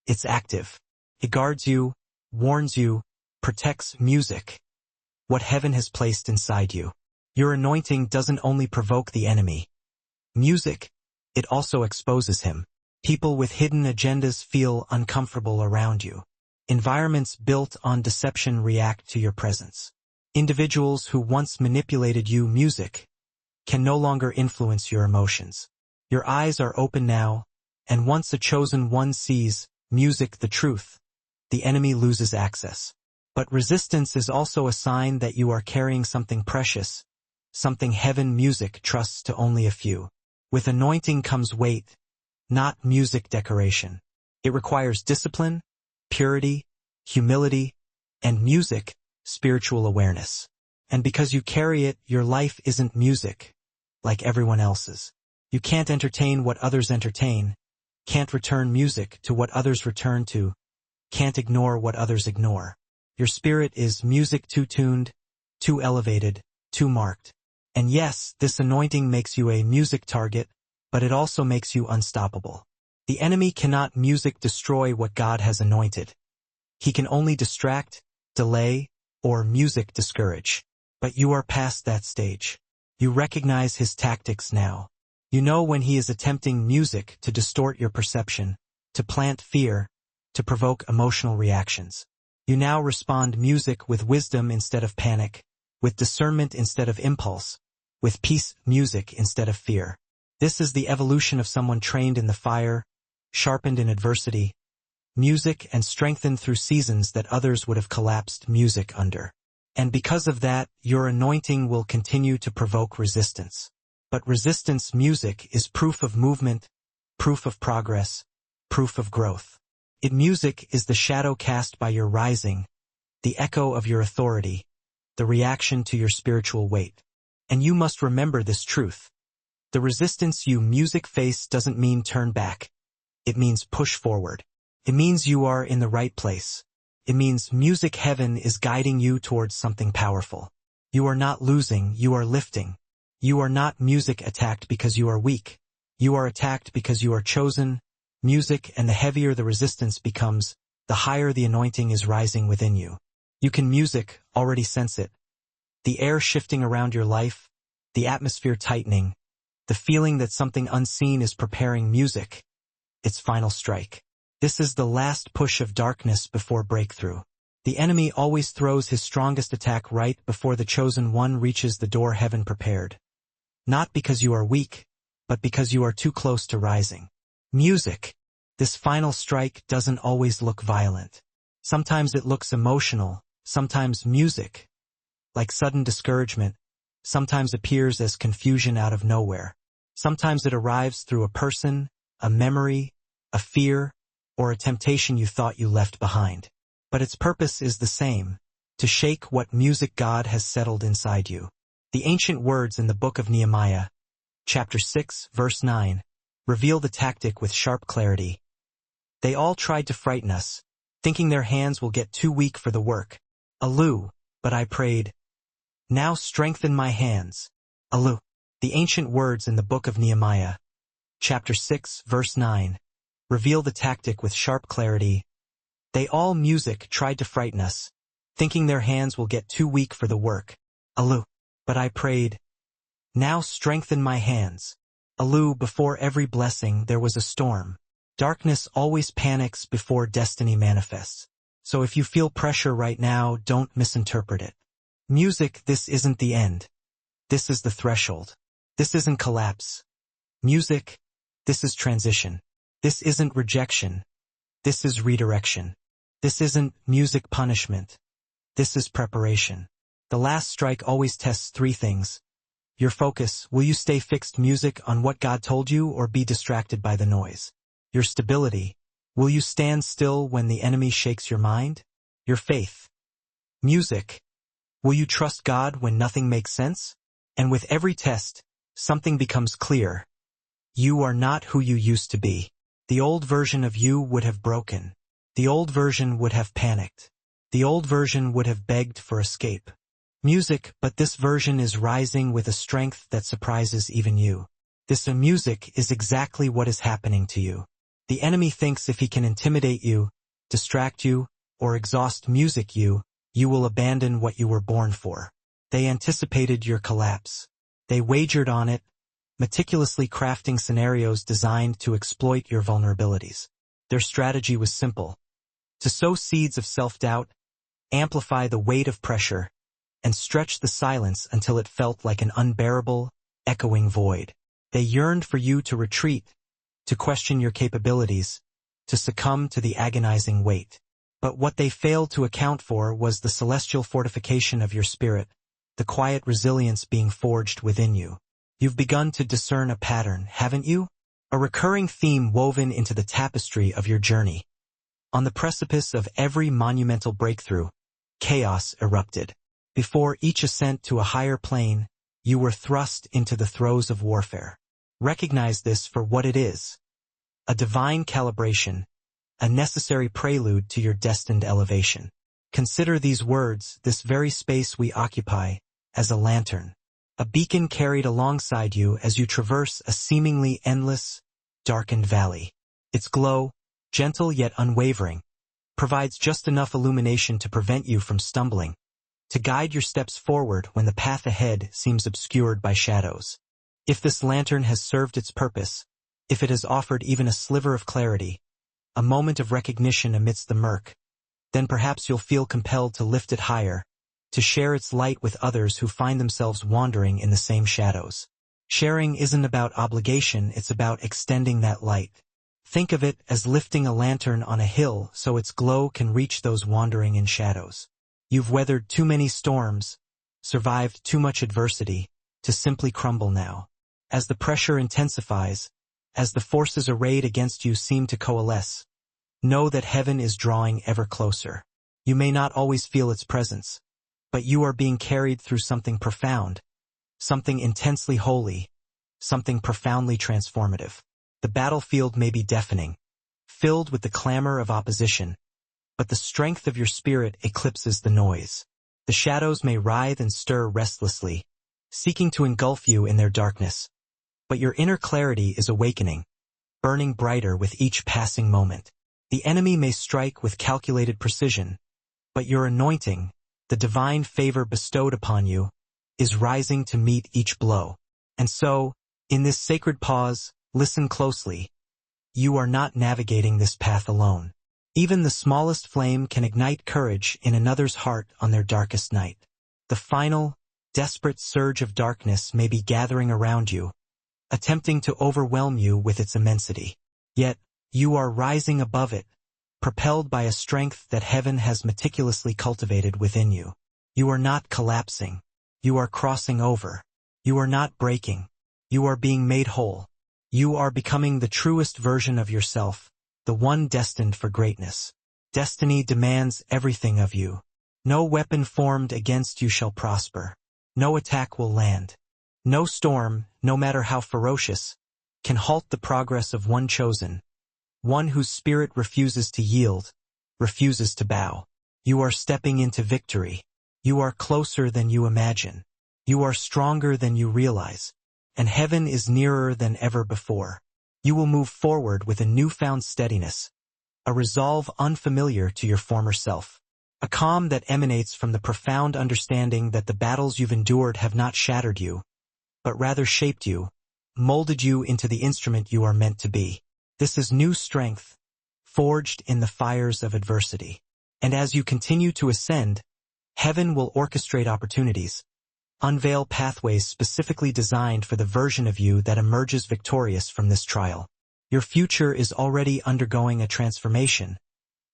It's active. It guards you, warns you, protects music, what heaven has placed inside you. Your anointing doesn't only provoke the enemy. Music, it also exposes him. People with hidden agendas feel uncomfortable around you. Environments built on deception react to your presence. Individuals who once manipulated you, music, can no longer influence your emotions. Your eyes are open now, and once a chosen one sees music, the truth, the enemy loses access. But resistance is also a sign that you are carrying something precious, something heaven. Music trusts to only a few. With anointing comes weight, not music decoration. It requires discipline, purity, humility, and music, spiritual awareness. And because you carry it, your life isn't music, like everyone else's. You can't entertain what others entertain, can't return music to what others return to, can't ignore what others ignore. Your spirit is music, too tuned, too elevated, too marked. And yes, this anointing makes you a music target, but it also makes you unstoppable. The enemy cannot music destroy what God has anointed. He can only distract, delay, or music discourage. But you are past that stage. You recognize his tactics now. You know when he is attempting music to distort your perception, to plant fear, to provoke emotional reactions. You now respond music with wisdom instead of panic, with discernment instead of impulse, with peace, music instead of fear. This is the evolution of someone trained in the fire, sharpened in adversity, music, and strengthened through seasons that others would have collapsed music under. And because of that, your anointing will continue to provoke resistance. But resistance, music, is proof of movement, proof of progress, proof of growth. Music is the shadow cast by your rising, the echo of your authority, the reaction to your spiritual weight. And you must remember this truth. The resistance you music face doesn't mean turn back. It means push forward. It means you are in the right place. It means music heaven is guiding you towards something powerful. You are not losing, you are lifting. You are not music attacked because you are weak. You are attacked because you are chosen. Music, and the heavier the resistance becomes, the higher the anointing is rising within you. You can music, already sense it. The air shifting around your life, the atmosphere tightening, the feeling that something unseen is preparing music, its final strike. This is the last push of darkness before breakthrough. The enemy always throws his strongest attack right before the chosen one reaches the door heaven prepared. Not because you are weak, but because you are too close to rising. Music. This final strike doesn't always look violent. Sometimes it looks emotional, sometimes music, like sudden discouragement, sometimes appears as confusion out of nowhere. Sometimes it arrives through a person, a memory, a fear, or a temptation you thought you left behind. But its purpose is the same, to shake what music God has settled inside you. The ancient words in the book of Nehemiah, chapter 6, verse 9, reveal the tactic with sharp clarity. They all tried to frighten us, thinking their hands will get too weak for the work. Alu, but I prayed, now strengthen my hands. Alu. The ancient words in the book of Nehemiah, chapter 6, verse 9, reveal the tactic with sharp clarity. They all music tried to frighten us, thinking their hands will get too weak for the work. Alu. But I prayed, now strengthen my hands. Alu, before every blessing there was a storm. Darkness always panics before destiny manifests. So if you feel pressure right now, don't misinterpret it. Music, this isn't the end. This is the threshold. This isn't collapse. Music, this is transition. This isn't rejection. This is redirection. This isn't music punishment. This is preparation. The last strike always tests three things. Your focus, will you stay fixed music on what God told you or be distracted by the noise? Your stability, will you stand still when the enemy shakes your mind? Your faith. Music, will you trust God when nothing makes sense? And with every test, something becomes clear. You are not who you used to be. The old version of you would have broken. The old version would have panicked. The old version would have begged for escape. Music, but this version is rising with a strength that surprises even you. This music is exactly what is happening to you. The enemy thinks if he can intimidate you, distract you, or exhaust music you will abandon what you were born for. They anticipated your collapse. They wagered on it, meticulously crafting scenarios designed to exploit your vulnerabilities. Their strategy was simple: to sow seeds of self-doubt, amplify the weight of pressure, and stretch the silence until it felt like an unbearable, echoing void. They yearned for you to retreat, to question your capabilities, to succumb to the agonizing weight. But what they failed to account for was the celestial fortification of your spirit, the quiet resilience being forged within you. You've begun to discern a pattern, haven't you? A recurring theme woven into the tapestry of your journey. On the precipice of every monumental breakthrough, chaos erupted. Before each ascent to a higher plane, you were thrust into the throes of warfare. Recognize this for what it is: a divine calibration, a necessary prelude to your destined elevation. Consider these words, this very space we occupy, as a lantern, a beacon carried alongside you as you traverse a seemingly endless, darkened valley. Its glow, gentle yet unwavering, provides just enough illumination to prevent you from stumbling, to guide your steps forward when the path ahead seems obscured by shadows. If this lantern has served its purpose, if it has offered even a sliver of clarity, a moment of recognition amidst the murk, then perhaps you'll feel compelled to lift it higher, to share its light with others who find themselves wandering in the same shadows. Sharing isn't about obligation, it's about extending that light. Think of it as lifting a lantern on a hill so its glow can reach those wandering in shadows. You've weathered too many storms, survived too much adversity, to simply crumble now. As the pressure intensifies, as the forces arrayed against you seem to coalesce, know that heaven is drawing ever closer. You may not always feel its presence, but you are being carried through something profound, something intensely holy, something profoundly transformative. The battlefield may be deafening, filled with the clamor of opposition, but the strength of your spirit eclipses the noise. The shadows may writhe and stir restlessly, seeking to engulf you in their darkness, but your inner clarity is awakening, burning brighter with each passing moment. The enemy may strike with calculated precision, but your anointing, the divine favor bestowed upon you, is rising to meet each blow. And so, In this sacred pause, listen closely. You are not navigating this path alone. Even the smallest flame can ignite courage in another's heart on their darkest night. The final, desperate surge of darkness may be gathering around you, attempting to overwhelm you with its immensity. Yet, you are rising above it, propelled by a strength that heaven has meticulously cultivated within you. You are not collapsing. You are crossing over. You are not breaking. You are being made whole. You are becoming the truest version of yourself, the one destined for greatness. Destiny demands everything of you. No weapon formed against you shall prosper. No attack will land. No storm, no matter how ferocious, can halt the progress of one chosen, one whose spirit refuses to yield, refuses to bow. You are stepping into victory. You are closer than you imagine. You are stronger than you realize, and heaven is nearer than ever before. You will move forward with a newfound steadiness, a resolve unfamiliar to your former self, a calm that emanates from the profound understanding that the battles you've endured have not shattered you, but rather shaped you, molded you into the instrument you are meant to be. This is new strength, forged in the fires of adversity. And as you continue to ascend, heaven will orchestrate opportunities, unveil pathways specifically designed for the version of you that emerges victorious from this trial. Your future is already undergoing a transformation,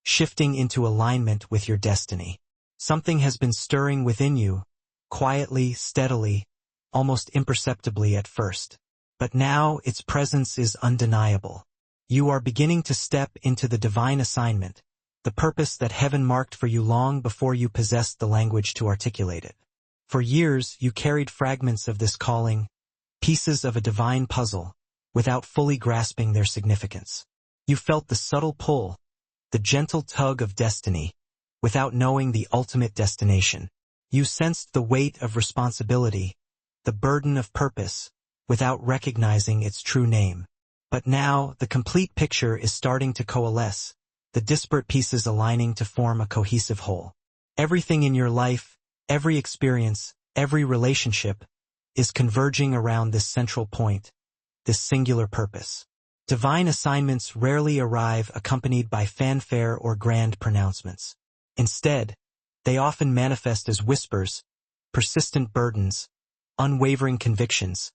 shifting into alignment with your destiny. Something has been stirring within you, quietly, steadily, almost imperceptibly at first. But now its presence is undeniable. You are beginning to step into the divine assignment, the purpose that heaven marked for you long before you possessed the language to articulate it. For years, you carried fragments of this calling, pieces of a divine puzzle, without fully grasping their significance. You felt the subtle pull, the gentle tug of destiny, without knowing the ultimate destination. You sensed the weight of responsibility, the burden of purpose, without recognizing its true name. But now, the complete picture is starting to coalesce, the disparate pieces aligning to form a cohesive whole. Everything in your life, every experience, every relationship, is converging around this central point, this singular purpose. Divine assignments rarely arrive accompanied by fanfare or grand pronouncements. Instead, they often manifest as whispers, persistent burdens, unwavering convictions,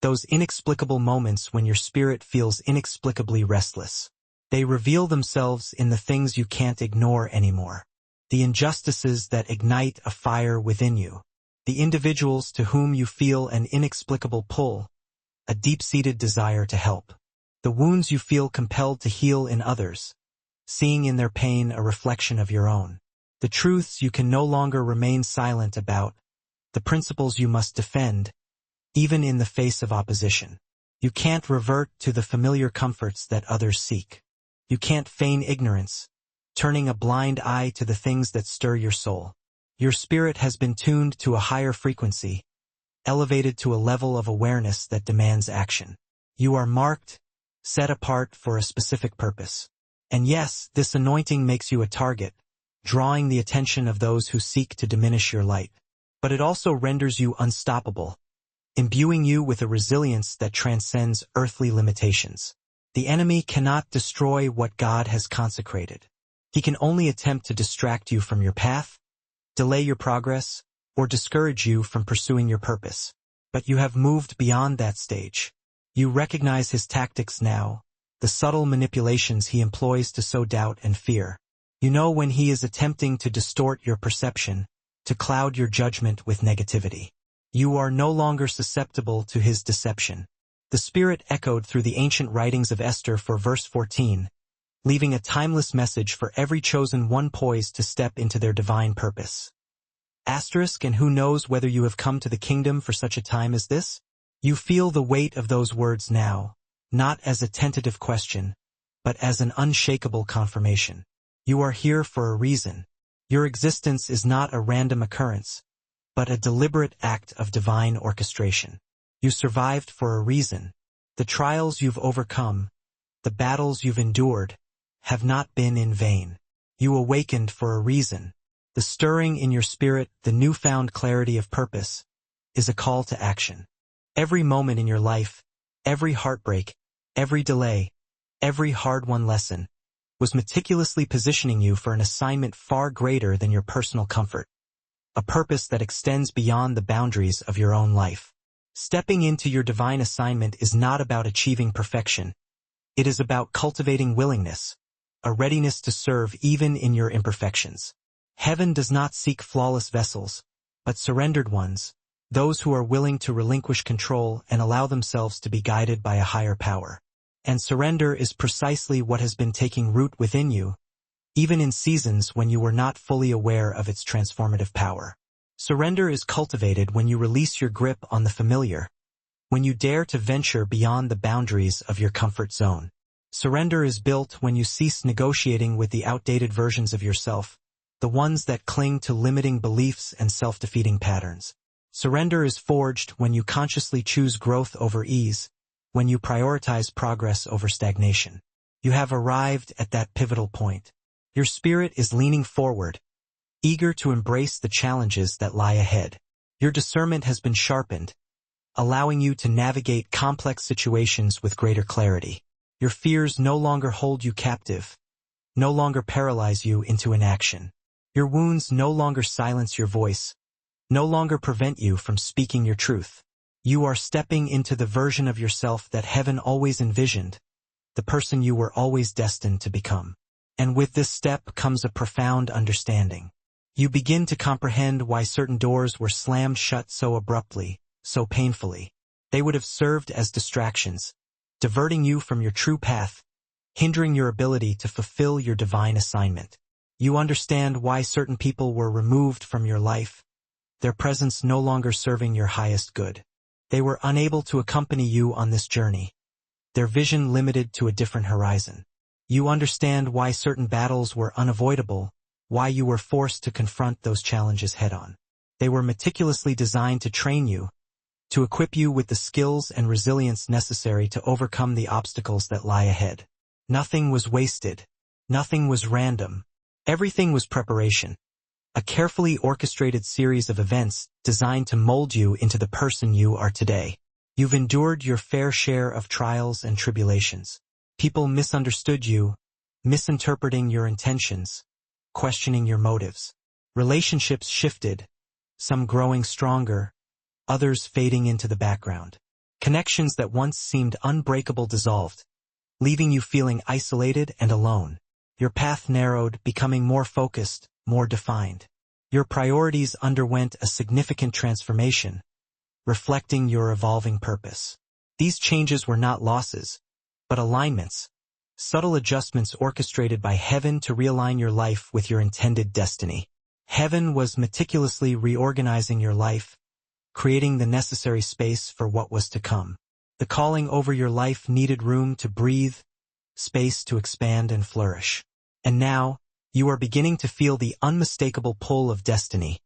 those inexplicable moments when your spirit feels inexplicably restless. They reveal themselves in the things you can't ignore anymore, the injustices that ignite a fire within you, the individuals to whom you feel an inexplicable pull, a deep-seated desire to help, the wounds you feel compelled to heal in others, seeing in their pain a reflection of your own, the truths you can no longer remain silent about, the principles you must defend, even in the face of opposition. You can't revert to the familiar comforts that others seek. You can't feign ignorance, turning a blind eye to the things that stir your soul. Your spirit has been tuned to a higher frequency, elevated to a level of awareness that demands action. You are marked, set apart for a specific purpose. And yes, this anointing makes you a target, drawing the attention of those who seek to diminish your light. But it also renders you unstoppable, imbuing you with a resilience that transcends earthly limitations. The enemy cannot destroy what God has consecrated. He can only attempt to distract you from your path, delay your progress, or discourage you from pursuing your purpose. But you have moved beyond that stage. You recognize his tactics now, the subtle manipulations he employs to sow doubt and fear. You know when he is attempting to distort your perception, to cloud your judgment with negativity. You are no longer susceptible to his deception. The Spirit echoed through the ancient writings of Esther for verse 14, leaving a timeless message for every chosen one poised to step into their divine purpose. Asterisk, and who knows whether you have come to the kingdom for such a time as this? You feel the weight of those words now, not as a tentative question, but as an unshakable confirmation. You are here for a reason. Your existence is not a random occurrence, but a deliberate act of divine orchestration. You survived for a reason. The trials you've overcome, the battles you've endured, have not been in vain. You awakened for a reason. The stirring in your spirit, the newfound clarity of purpose, is a call to action. Every moment in your life, Every heartbreak, every delay, every hard-won lesson was meticulously positioning you for an assignment far greater than your personal comfort, a purpose that extends beyond the boundaries of your own life. Stepping into your divine assignment is not about achieving perfection. It is about cultivating willingness, a readiness to serve even in your imperfections. Heaven does not seek flawless vessels, but surrendered ones, those who are willing to relinquish control and allow themselves to be guided by a higher power. And surrender is precisely what has been taking root within you, even in seasons when you were not fully aware of its transformative power. Surrender is cultivated when you release your grip on the familiar, when you dare to venture beyond the boundaries of your comfort zone. Surrender is built when you cease negotiating with the outdated versions of yourself, the ones that cling to limiting beliefs and self-defeating patterns. Surrender is forged when you consciously choose growth over ease, when you prioritize progress over stagnation. You have arrived at that pivotal point. Your spirit is leaning forward, eager to embrace the challenges that lie ahead. Your discernment has been sharpened, allowing you to navigate complex situations with greater clarity. Your fears no longer hold you captive, no longer paralyze you into inaction. Your wounds no longer silence your voice, no longer prevent you from speaking your truth. You are stepping into the version of yourself that heaven always envisioned, the person you were always destined to become. And with this step comes a profound understanding. You begin to comprehend why certain doors were slammed shut so abruptly, so painfully. They would have served as distractions, diverting you from your true path, hindering your ability to fulfill your divine assignment. You understand why certain people were removed from your life, their presence no longer serving your highest good. They were unable to accompany you on this journey, their vision limited to a different horizon. You understand why certain battles were unavoidable, why you were forced to confront those challenges head-on. They were meticulously designed to train you, to equip you with the skills and resilience necessary to overcome the obstacles that lie ahead. Nothing was wasted. Nothing was random. Everything was preparation, a carefully orchestrated series of events designed to mold you into the person you are today. You've endured your fair share of trials and tribulations. People misunderstood you, misinterpreting your intentions, questioning your motives. Relationships shifted, some growing stronger, others fading into the background. Connections that once seemed unbreakable dissolved, leaving you feeling isolated and alone. Your path narrowed, becoming more focused, more defined. Your priorities underwent a significant transformation, reflecting your evolving purpose. These changes were not losses, but alignments, subtle adjustments orchestrated by heaven to realign your life with your intended destiny. Heaven was meticulously reorganizing your life, creating the necessary space for what was to come. The calling over your life needed room to breathe, space to expand and flourish. And now, you are beginning to feel the unmistakable pull of destiny,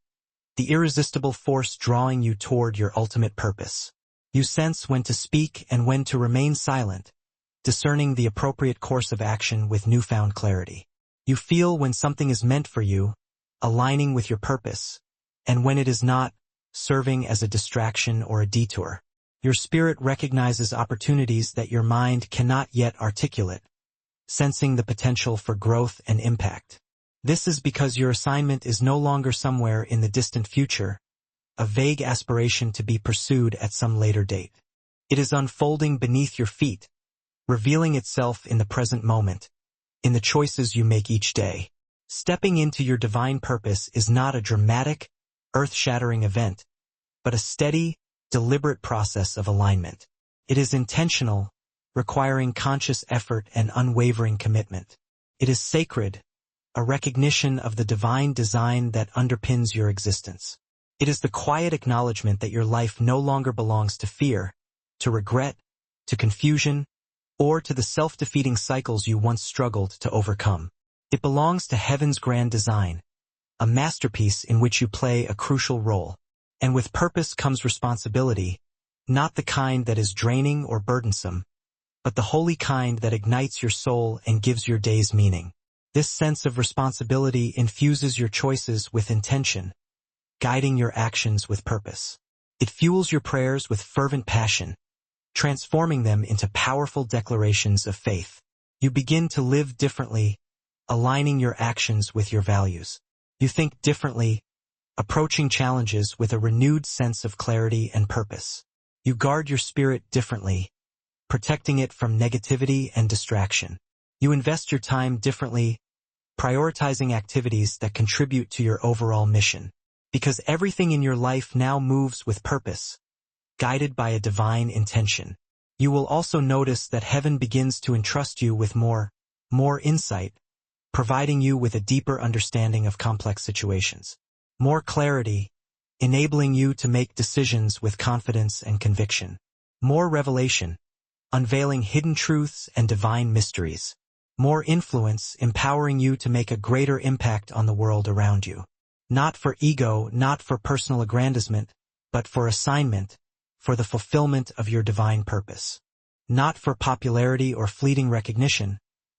the irresistible force drawing you toward your ultimate purpose. You sense when to speak and when to remain silent, discerning the appropriate course of action with newfound clarity. You feel when something is meant for you, aligning with your purpose, and when it is not, serving as a distraction or a detour. Your spirit recognizes opportunities that your mind cannot yet articulate, sensing the potential for growth and impact. This is because your assignment is no longer somewhere in the distant future, a vague aspiration to be pursued at some later date. It is unfolding beneath your feet, revealing itself in the present moment, in the choices you make each day. Stepping into your divine purpose is not a dramatic, earth-shattering event, but a steady, deliberate process of alignment. It is intentional, requiring conscious effort and unwavering commitment. It is sacred, a recognition of the divine design that underpins your existence. It is the quiet acknowledgement that your life no longer belongs to fear, to regret, to confusion, or to the self-defeating cycles you once struggled to overcome. It belongs to heaven's grand design, a masterpiece in which you play a crucial role. And with purpose comes responsibility, not the kind that is draining or burdensome, but the holy kind that ignites your soul and gives your days meaning. This sense of responsibility infuses your choices with intention, guiding your actions with purpose. It fuels your prayers with fervent passion, transforming them into powerful declarations of faith. You begin to live differently, aligning your actions with your values. You think differently, approaching challenges with a renewed sense of clarity and purpose. You guard your spirit differently, protecting it from negativity and distraction. You invest your time differently, prioritizing activities that contribute to your overall mission. Because everything in your life now moves with purpose, guided by a divine intention. You will also notice that heaven begins to entrust you with more insight, providing you with a deeper understanding of complex situations. More clarity, enabling you to make decisions with confidence and conviction. More revelation, unveiling hidden truths and divine mysteries. More influence, empowering you to make a greater impact on the world around you. Not for ego, not for personal aggrandizement, but for assignment, for the fulfillment of your divine purpose. Not for popularity or fleeting recognition,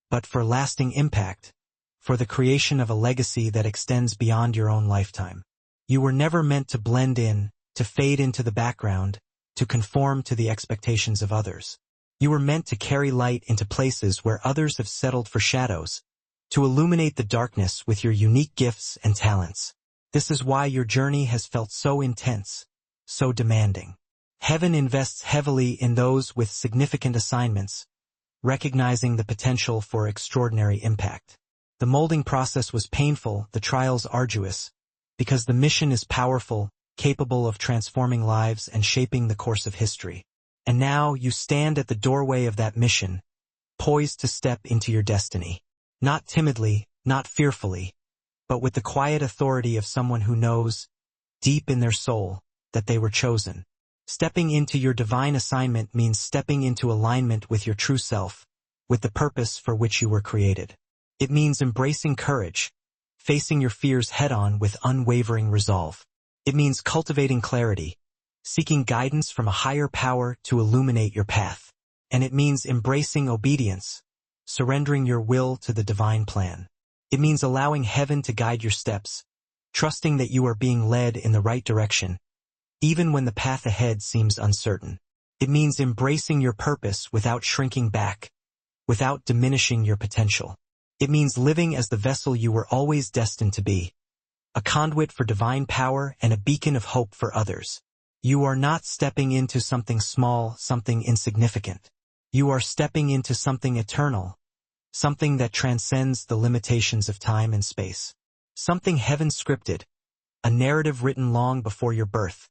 but for lasting impact, for the creation of a legacy that extends beyond your own lifetime. You were never meant to blend in, to fade into the background, to conform to the expectations of others. You were meant to carry light into places where others have settled for shadows, to illuminate the darkness with your unique gifts and talents. This is why your journey has felt so intense, so demanding. Heaven invests heavily in those with significant assignments, recognizing the potential for extraordinary impact. The molding process was painful, the trials arduous, because the mission is powerful, capable of transforming lives and shaping the course of history. And now you stand at the doorway of that mission, poised to step into your destiny. Not timidly, not fearfully, but with the quiet authority of someone who knows, deep in their soul, that they were chosen. Stepping into your divine assignment means stepping into alignment with your true self, with the purpose for which you were created. It means embracing courage, facing your fears head-on with unwavering resolve. It means cultivating clarity, seeking guidance from a higher power to illuminate your path. And it means embracing obedience, surrendering your will to the divine plan. It means allowing heaven to guide your steps, trusting that you are being led in the right direction, even when the path ahead seems uncertain. It means embracing your purpose without shrinking back, without diminishing your potential. It means living as the vessel you were always destined to be, a conduit for divine power and a beacon of hope for others. You are not stepping into something small, something insignificant. You are stepping into something eternal, something that transcends the limitations of time and space. Something heaven scripted, a narrative written long before your birth,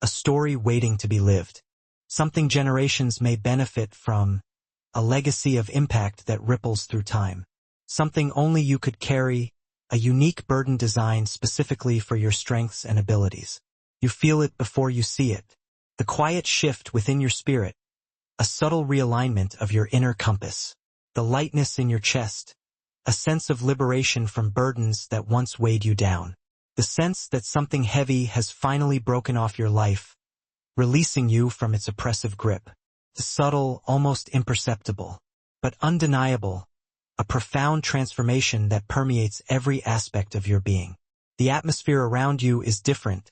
a story waiting to be lived. Something generations may benefit from, a legacy of impact that ripples through time. Something only you could carry, a unique burden designed specifically for your strengths and abilities. You feel it before you see it. The quiet shift within your spirit, a subtle realignment of your inner compass. The lightness in your chest, a sense of liberation from burdens that once weighed you down. The sense that something heavy has finally broken off your life, releasing you from its oppressive grip. The subtle, almost imperceptible, but undeniable, a profound transformation that permeates every aspect of your being. The atmosphere around you is different,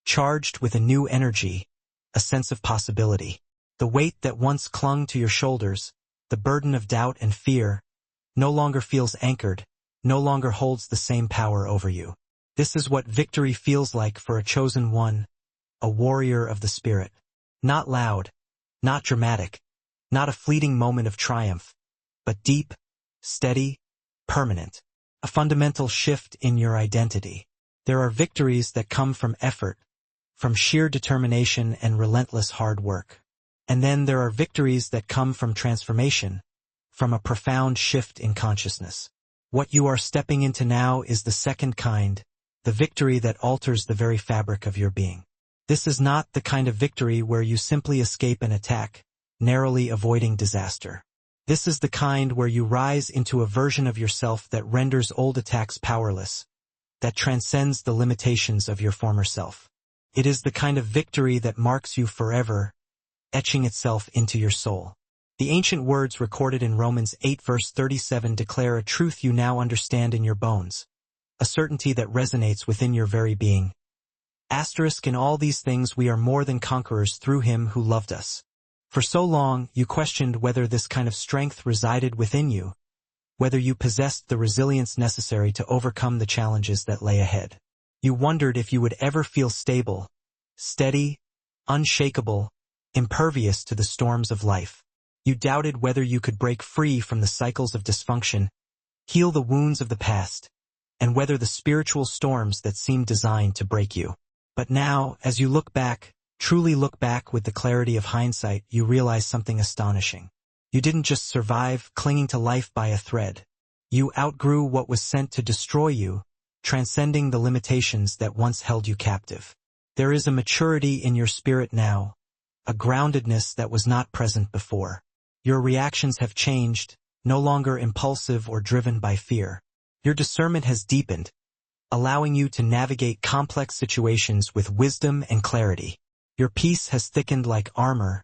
charged with a new energy, a sense of possibility. The weight that once clung to your shoulders, the burden of doubt and fear, no longer feels anchored, no longer holds the same power over you. This is what victory feels like for a chosen one, a warrior of the spirit. Not loud, not dramatic, not a fleeting moment of triumph, but deep, steady, permanent. A fundamental shift in your identity. There are victories that come from effort, from sheer determination and relentless hard work. And then there are victories that come from transformation, from a profound shift in consciousness. What you are stepping into now is the second kind, the victory that alters the very fabric of your being. This is not the kind of victory where you simply escape an attack, narrowly avoiding disaster. This is the kind where you rise into a version of yourself that renders old attacks powerless, that transcends the limitations of your former self. It is the kind of victory that marks you forever, etching itself into your soul. The ancient words recorded in Romans 8 verse 37 declare a truth you now understand in your bones, a certainty that resonates within your very being. Asterisk in all these things we are more than conquerors through him who loved us. For so long, you questioned whether this kind of strength resided within you, whether you possessed the resilience necessary to overcome the challenges that lay ahead. You wondered if you would ever feel stable, steady, unshakable, impervious to the storms of life. You doubted whether you could break free from the cycles of dysfunction, heal the wounds of the past, and weather the spiritual storms that seemed designed to break you. But now, as you look back, truly look back with the clarity of hindsight, you realize something astonishing. You didn't just survive, clinging to life by a thread. You outgrew what was sent to destroy you, transcending the limitations that once held you captive. There is a maturity in your spirit now, a groundedness that was not present before. Your reactions have changed, no longer impulsive or driven by fear. Your discernment has deepened, allowing you to navigate complex situations with wisdom and clarity. Your peace has thickened like armor,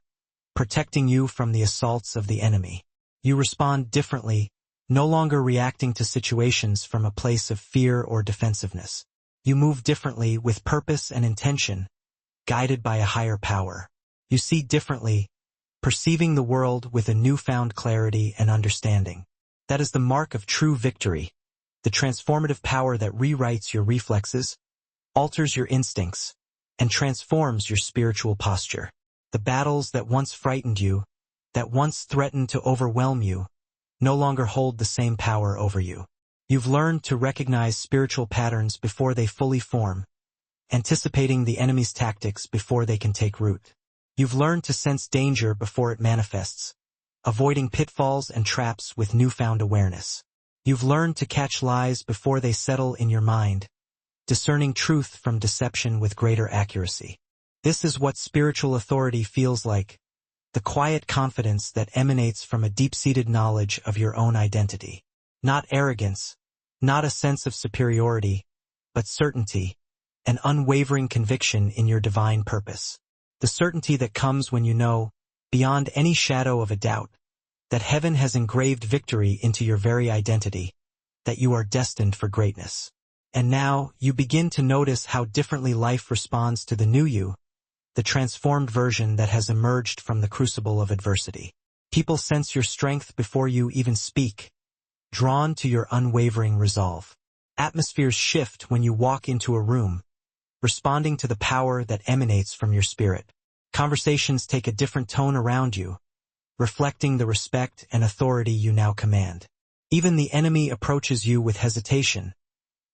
protecting you from the assaults of the enemy. You respond differently, no longer reacting to situations from a place of fear or defensiveness. You move differently with purpose and intention, guided by a higher power. You see differently, perceiving the world with a newfound clarity and understanding. That is the mark of true victory, the transformative power that rewrites your reflexes, alters your instincts, and transforms your spiritual posture. The battles that once frightened you, that once threatened to overwhelm you, no longer hold the same power over you. You've learned to recognize spiritual patterns before they fully form, anticipating the enemy's tactics before they can take root. You've learned to sense danger before it manifests, avoiding pitfalls and traps with newfound awareness. You've learned to catch lies before they settle in your mind, discerning truth from deception with greater accuracy. This is what spiritual authority feels like, the quiet confidence that emanates from a deep-seated knowledge of your own identity. Not arrogance, not a sense of superiority, but certainty, an unwavering conviction in your divine purpose. The certainty that comes when you know, beyond any shadow of a doubt, that heaven has engraved victory into your very identity, that you are destined for greatness. And now, you begin to notice how differently life responds to the new you, the transformed version that has emerged from the crucible of adversity. People sense your strength before you even speak, drawn to your unwavering resolve. Atmospheres shift when you walk into a room, responding to the power that emanates from your spirit. Conversations take a different tone around you, reflecting the respect and authority you now command. Even the enemy approaches you with hesitation,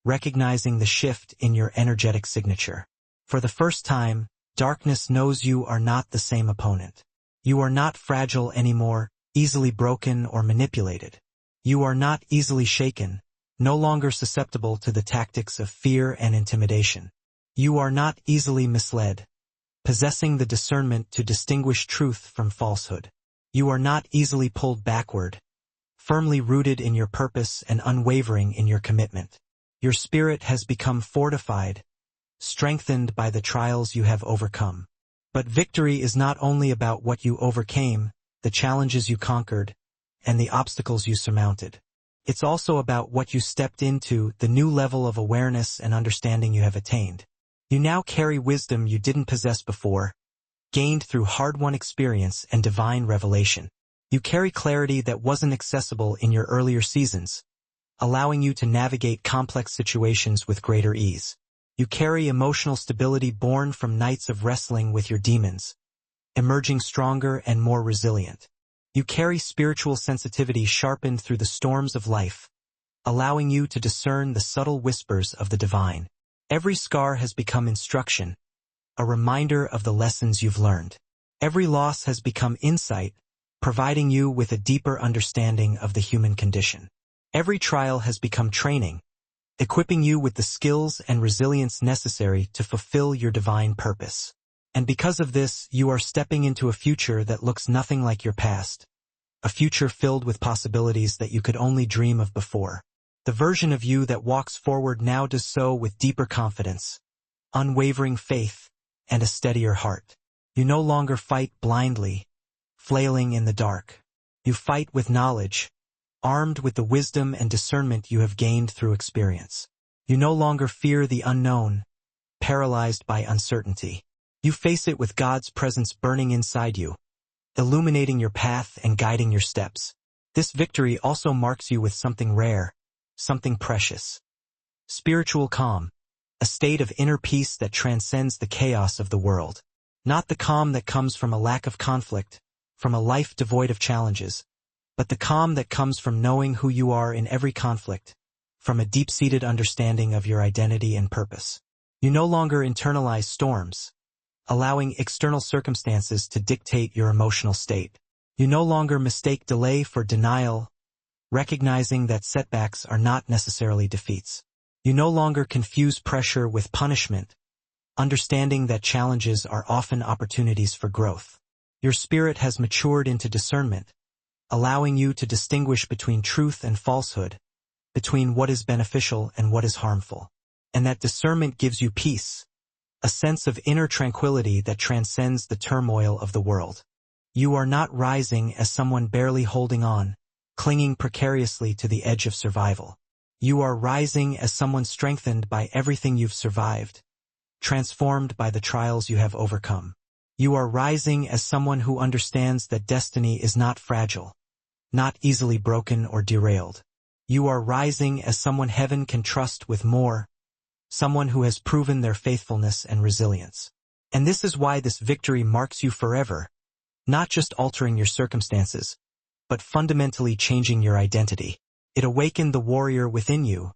recognizing the shift in your energetic signature. For the first time, darkness knows you are not the same opponent. You are not fragile anymore, easily broken or manipulated. You are not easily shaken, no longer susceptible to the tactics of fear and intimidation. You are not easily misled, possessing the discernment to distinguish truth from falsehood. You are not easily pulled backward, firmly rooted in your purpose and unwavering in your commitment. Your spirit has become fortified, strengthened by the trials you have overcome. But victory is not only about what you overcame, the challenges you conquered, and the obstacles you surmounted. It's also about what you stepped into, the new level of awareness and understanding you have attained. You now carry wisdom you didn't possess before, gained through hard-won experience and divine revelation. You carry clarity that wasn't accessible in your earlier seasons, allowing you to navigate complex situations with greater ease. You carry emotional stability born from nights of wrestling with your demons, emerging stronger and more resilient. You carry spiritual sensitivity sharpened through the storms of life, allowing you to discern the subtle whispers of the divine. Every scar has become instruction, a reminder of the lessons you've learned. Every loss has become insight, providing you with a deeper understanding of the human condition. Every trial has become training, equipping you with the skills and resilience necessary to fulfill your divine purpose. And because of this, you are stepping into a future that looks nothing like your past, a future filled with possibilities that you could only dream of before. The version of you that walks forward now does so with deeper confidence, unwavering faith, and a steadier heart. You no longer fight blindly, flailing in the dark. You fight with knowledge, armed with the wisdom and discernment you have gained through experience. You no longer fear the unknown, paralyzed by uncertainty. You face it with God's presence burning inside you, illuminating your path and guiding your steps. This victory also marks you with something rare, something precious. Spiritual calm, a state of inner peace that transcends the chaos of the world. Not the calm that comes from a lack of conflict, from a life devoid of challenges, but the calm that comes from knowing who you are in every conflict, from a deep-seated understanding of your identity and purpose. You no longer internalize storms, allowing external circumstances to dictate your emotional state. You no longer mistake delay for denial, recognizing that setbacks are not necessarily defeats. You no longer confuse pressure with punishment, understanding that challenges are often opportunities for growth. Your spirit has matured into discernment, allowing you to distinguish between truth and falsehood, between what is beneficial and what is harmful. And that discernment gives you peace, a sense of inner tranquility that transcends the turmoil of the world. You are not rising as someone barely holding on, clinging precariously to the edge of survival. You are rising as someone strengthened by everything you've survived, transformed by the trials you have overcome. You are rising as someone who understands that destiny is not fragile, not easily broken or derailed. You are rising as someone heaven can trust with more, someone who has proven their faithfulness and resilience. And this is why this victory marks you forever, not just altering your circumstances, but fundamentally changing your identity. It awakened the warrior within you,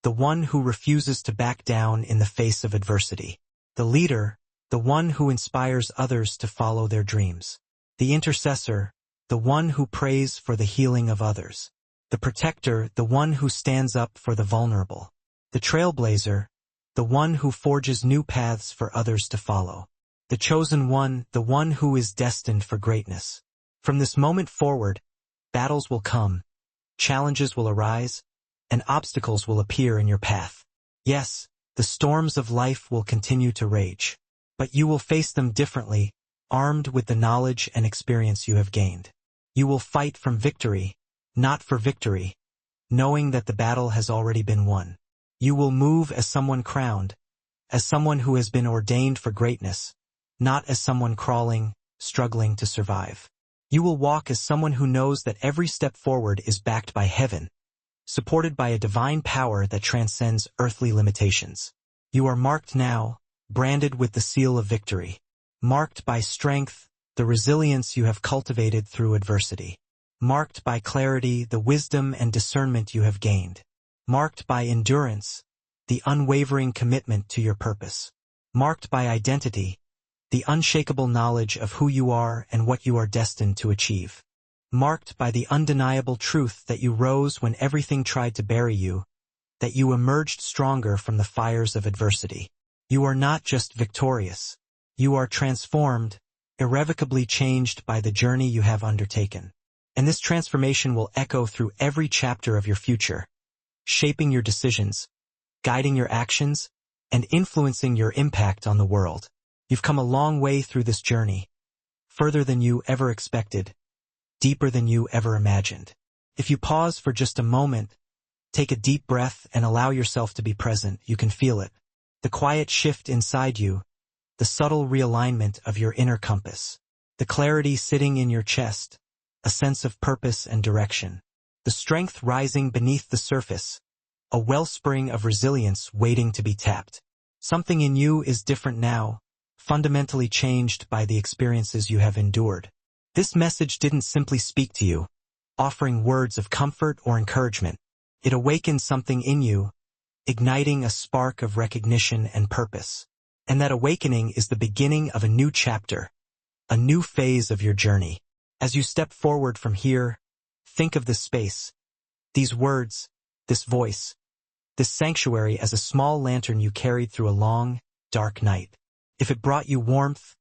the one who refuses to back down in the face of adversity. The leader, the one who inspires others to follow their dreams. The intercessor, the one who prays for the healing of others. The protector, the one who stands up for the vulnerable. The trailblazer, the one who forges new paths for others to follow. The chosen one, the one who is destined for greatness. From this moment forward, battles will come, challenges will arise, and obstacles will appear in your path. Yes, the storms of life will continue to rage, but you will face them differently, armed with the knowledge and experience you have gained. You will fight from victory, not for victory, knowing that the battle has already been won. You will move as someone crowned, as someone who has been ordained for greatness, not as someone crawling, struggling to survive. You will walk as someone who knows that every step forward is backed by heaven, supported by a divine power that transcends earthly limitations. You are marked now, branded with the seal of victory, marked by strength, the resilience you have cultivated through adversity, marked by clarity, the wisdom and discernment you have gained, marked by endurance, the unwavering commitment to your purpose, marked by identity, the unshakable knowledge of who you are and what you are destined to achieve, marked by the undeniable truth that you rose when everything tried to bury you, that you emerged stronger from the fires of adversity. You are not just victorious. You are transformed, irrevocably changed by the journey you have undertaken. And this transformation will echo through every chapter of your future, shaping your decisions, guiding your actions, and influencing your impact on the world. You've come a long way through this journey, further than you ever expected, deeper than you ever imagined. If you pause for just a moment, take a deep breath and allow yourself to be present, you can feel it. The quiet shift inside you, the subtle realignment of your inner compass, the clarity sitting in your chest, a sense of purpose and direction, the strength rising beneath the surface, a wellspring of resilience waiting to be tapped. Something in you is different now, fundamentally changed by the experiences you have endured. This message didn't simply speak to you, offering words of comfort or encouragement. It awakened something in you, igniting a spark of recognition and purpose. And that awakening is the beginning of a new chapter, a new phase of your journey. As you step forward from here, think of this space, these words, this voice, this sanctuary as a small lantern you carried through a long, dark night. If it brought you warmth,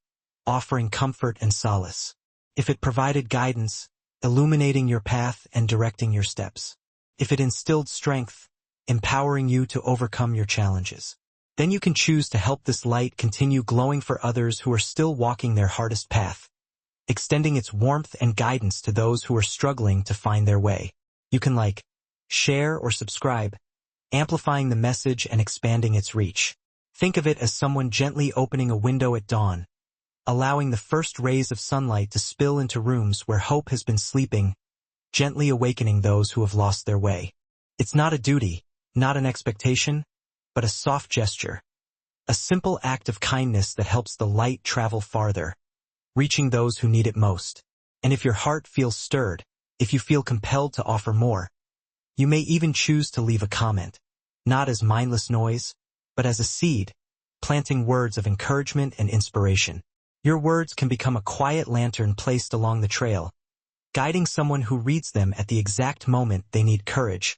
offering comfort and solace. If it provided guidance, illuminating your path and directing your steps. If it instilled strength, empowering you to overcome your challenges. Then you can choose to help this light continue glowing for others who are still walking their hardest path, extending its warmth and guidance to those who are struggling to find their way. You can like, share, or subscribe, amplifying the message and expanding its reach. Think of it as someone gently opening a window at dawn, allowing the first rays of sunlight to spill into rooms where hope has been sleeping, gently awakening those who have lost their way. It's not a duty, not an expectation, but a soft gesture. A simple act of kindness that helps the light travel farther, reaching those who need it most. And if your heart feels stirred, if you feel compelled to offer more, you may even choose to leave a comment, not as mindless noise, but as a seed, planting words of encouragement and inspiration. Your words can become a quiet lantern placed along the trail, guiding someone who reads them at the exact moment they need courage,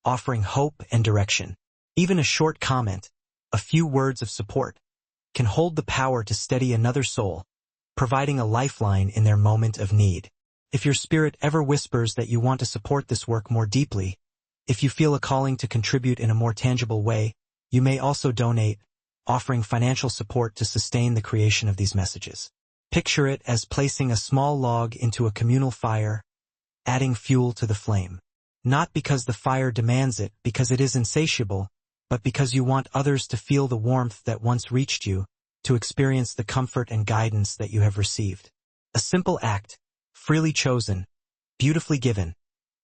offering hope and direction. Even a short comment, a few words of support, can hold the power to steady another soul, providing a lifeline in their moment of need. If your spirit ever whispers that you want to support this work more deeply, if you feel a calling to contribute in a more tangible way, you may also donate, offering financial support to sustain the creation of these messages. Picture it as placing a small log into a communal fire, adding fuel to the flame. Not because the fire demands it, because it is insatiable, but because you want others to feel the warmth that once reached you, to experience the comfort and guidance that you have received. A simple act, freely chosen, beautifully given,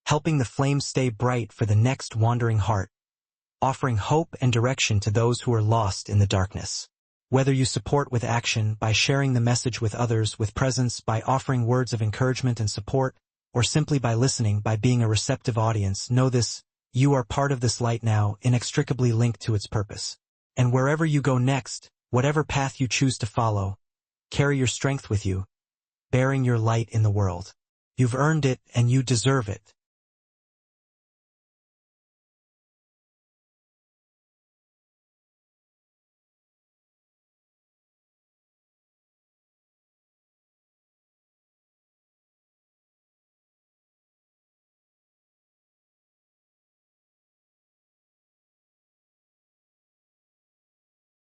helping the flame stay bright for the next wandering heart, offering hope and direction to those who are lost in the darkness. Whether you support with action, by sharing the message with others, with presence, by offering words of encouragement and support, or simply by listening, by being a receptive audience, know this: you are part of this light now, inextricably linked to its purpose. And wherever you go next, whatever path you choose to follow, carry your strength with you, bearing your light in the world. You've earned it and you deserve it.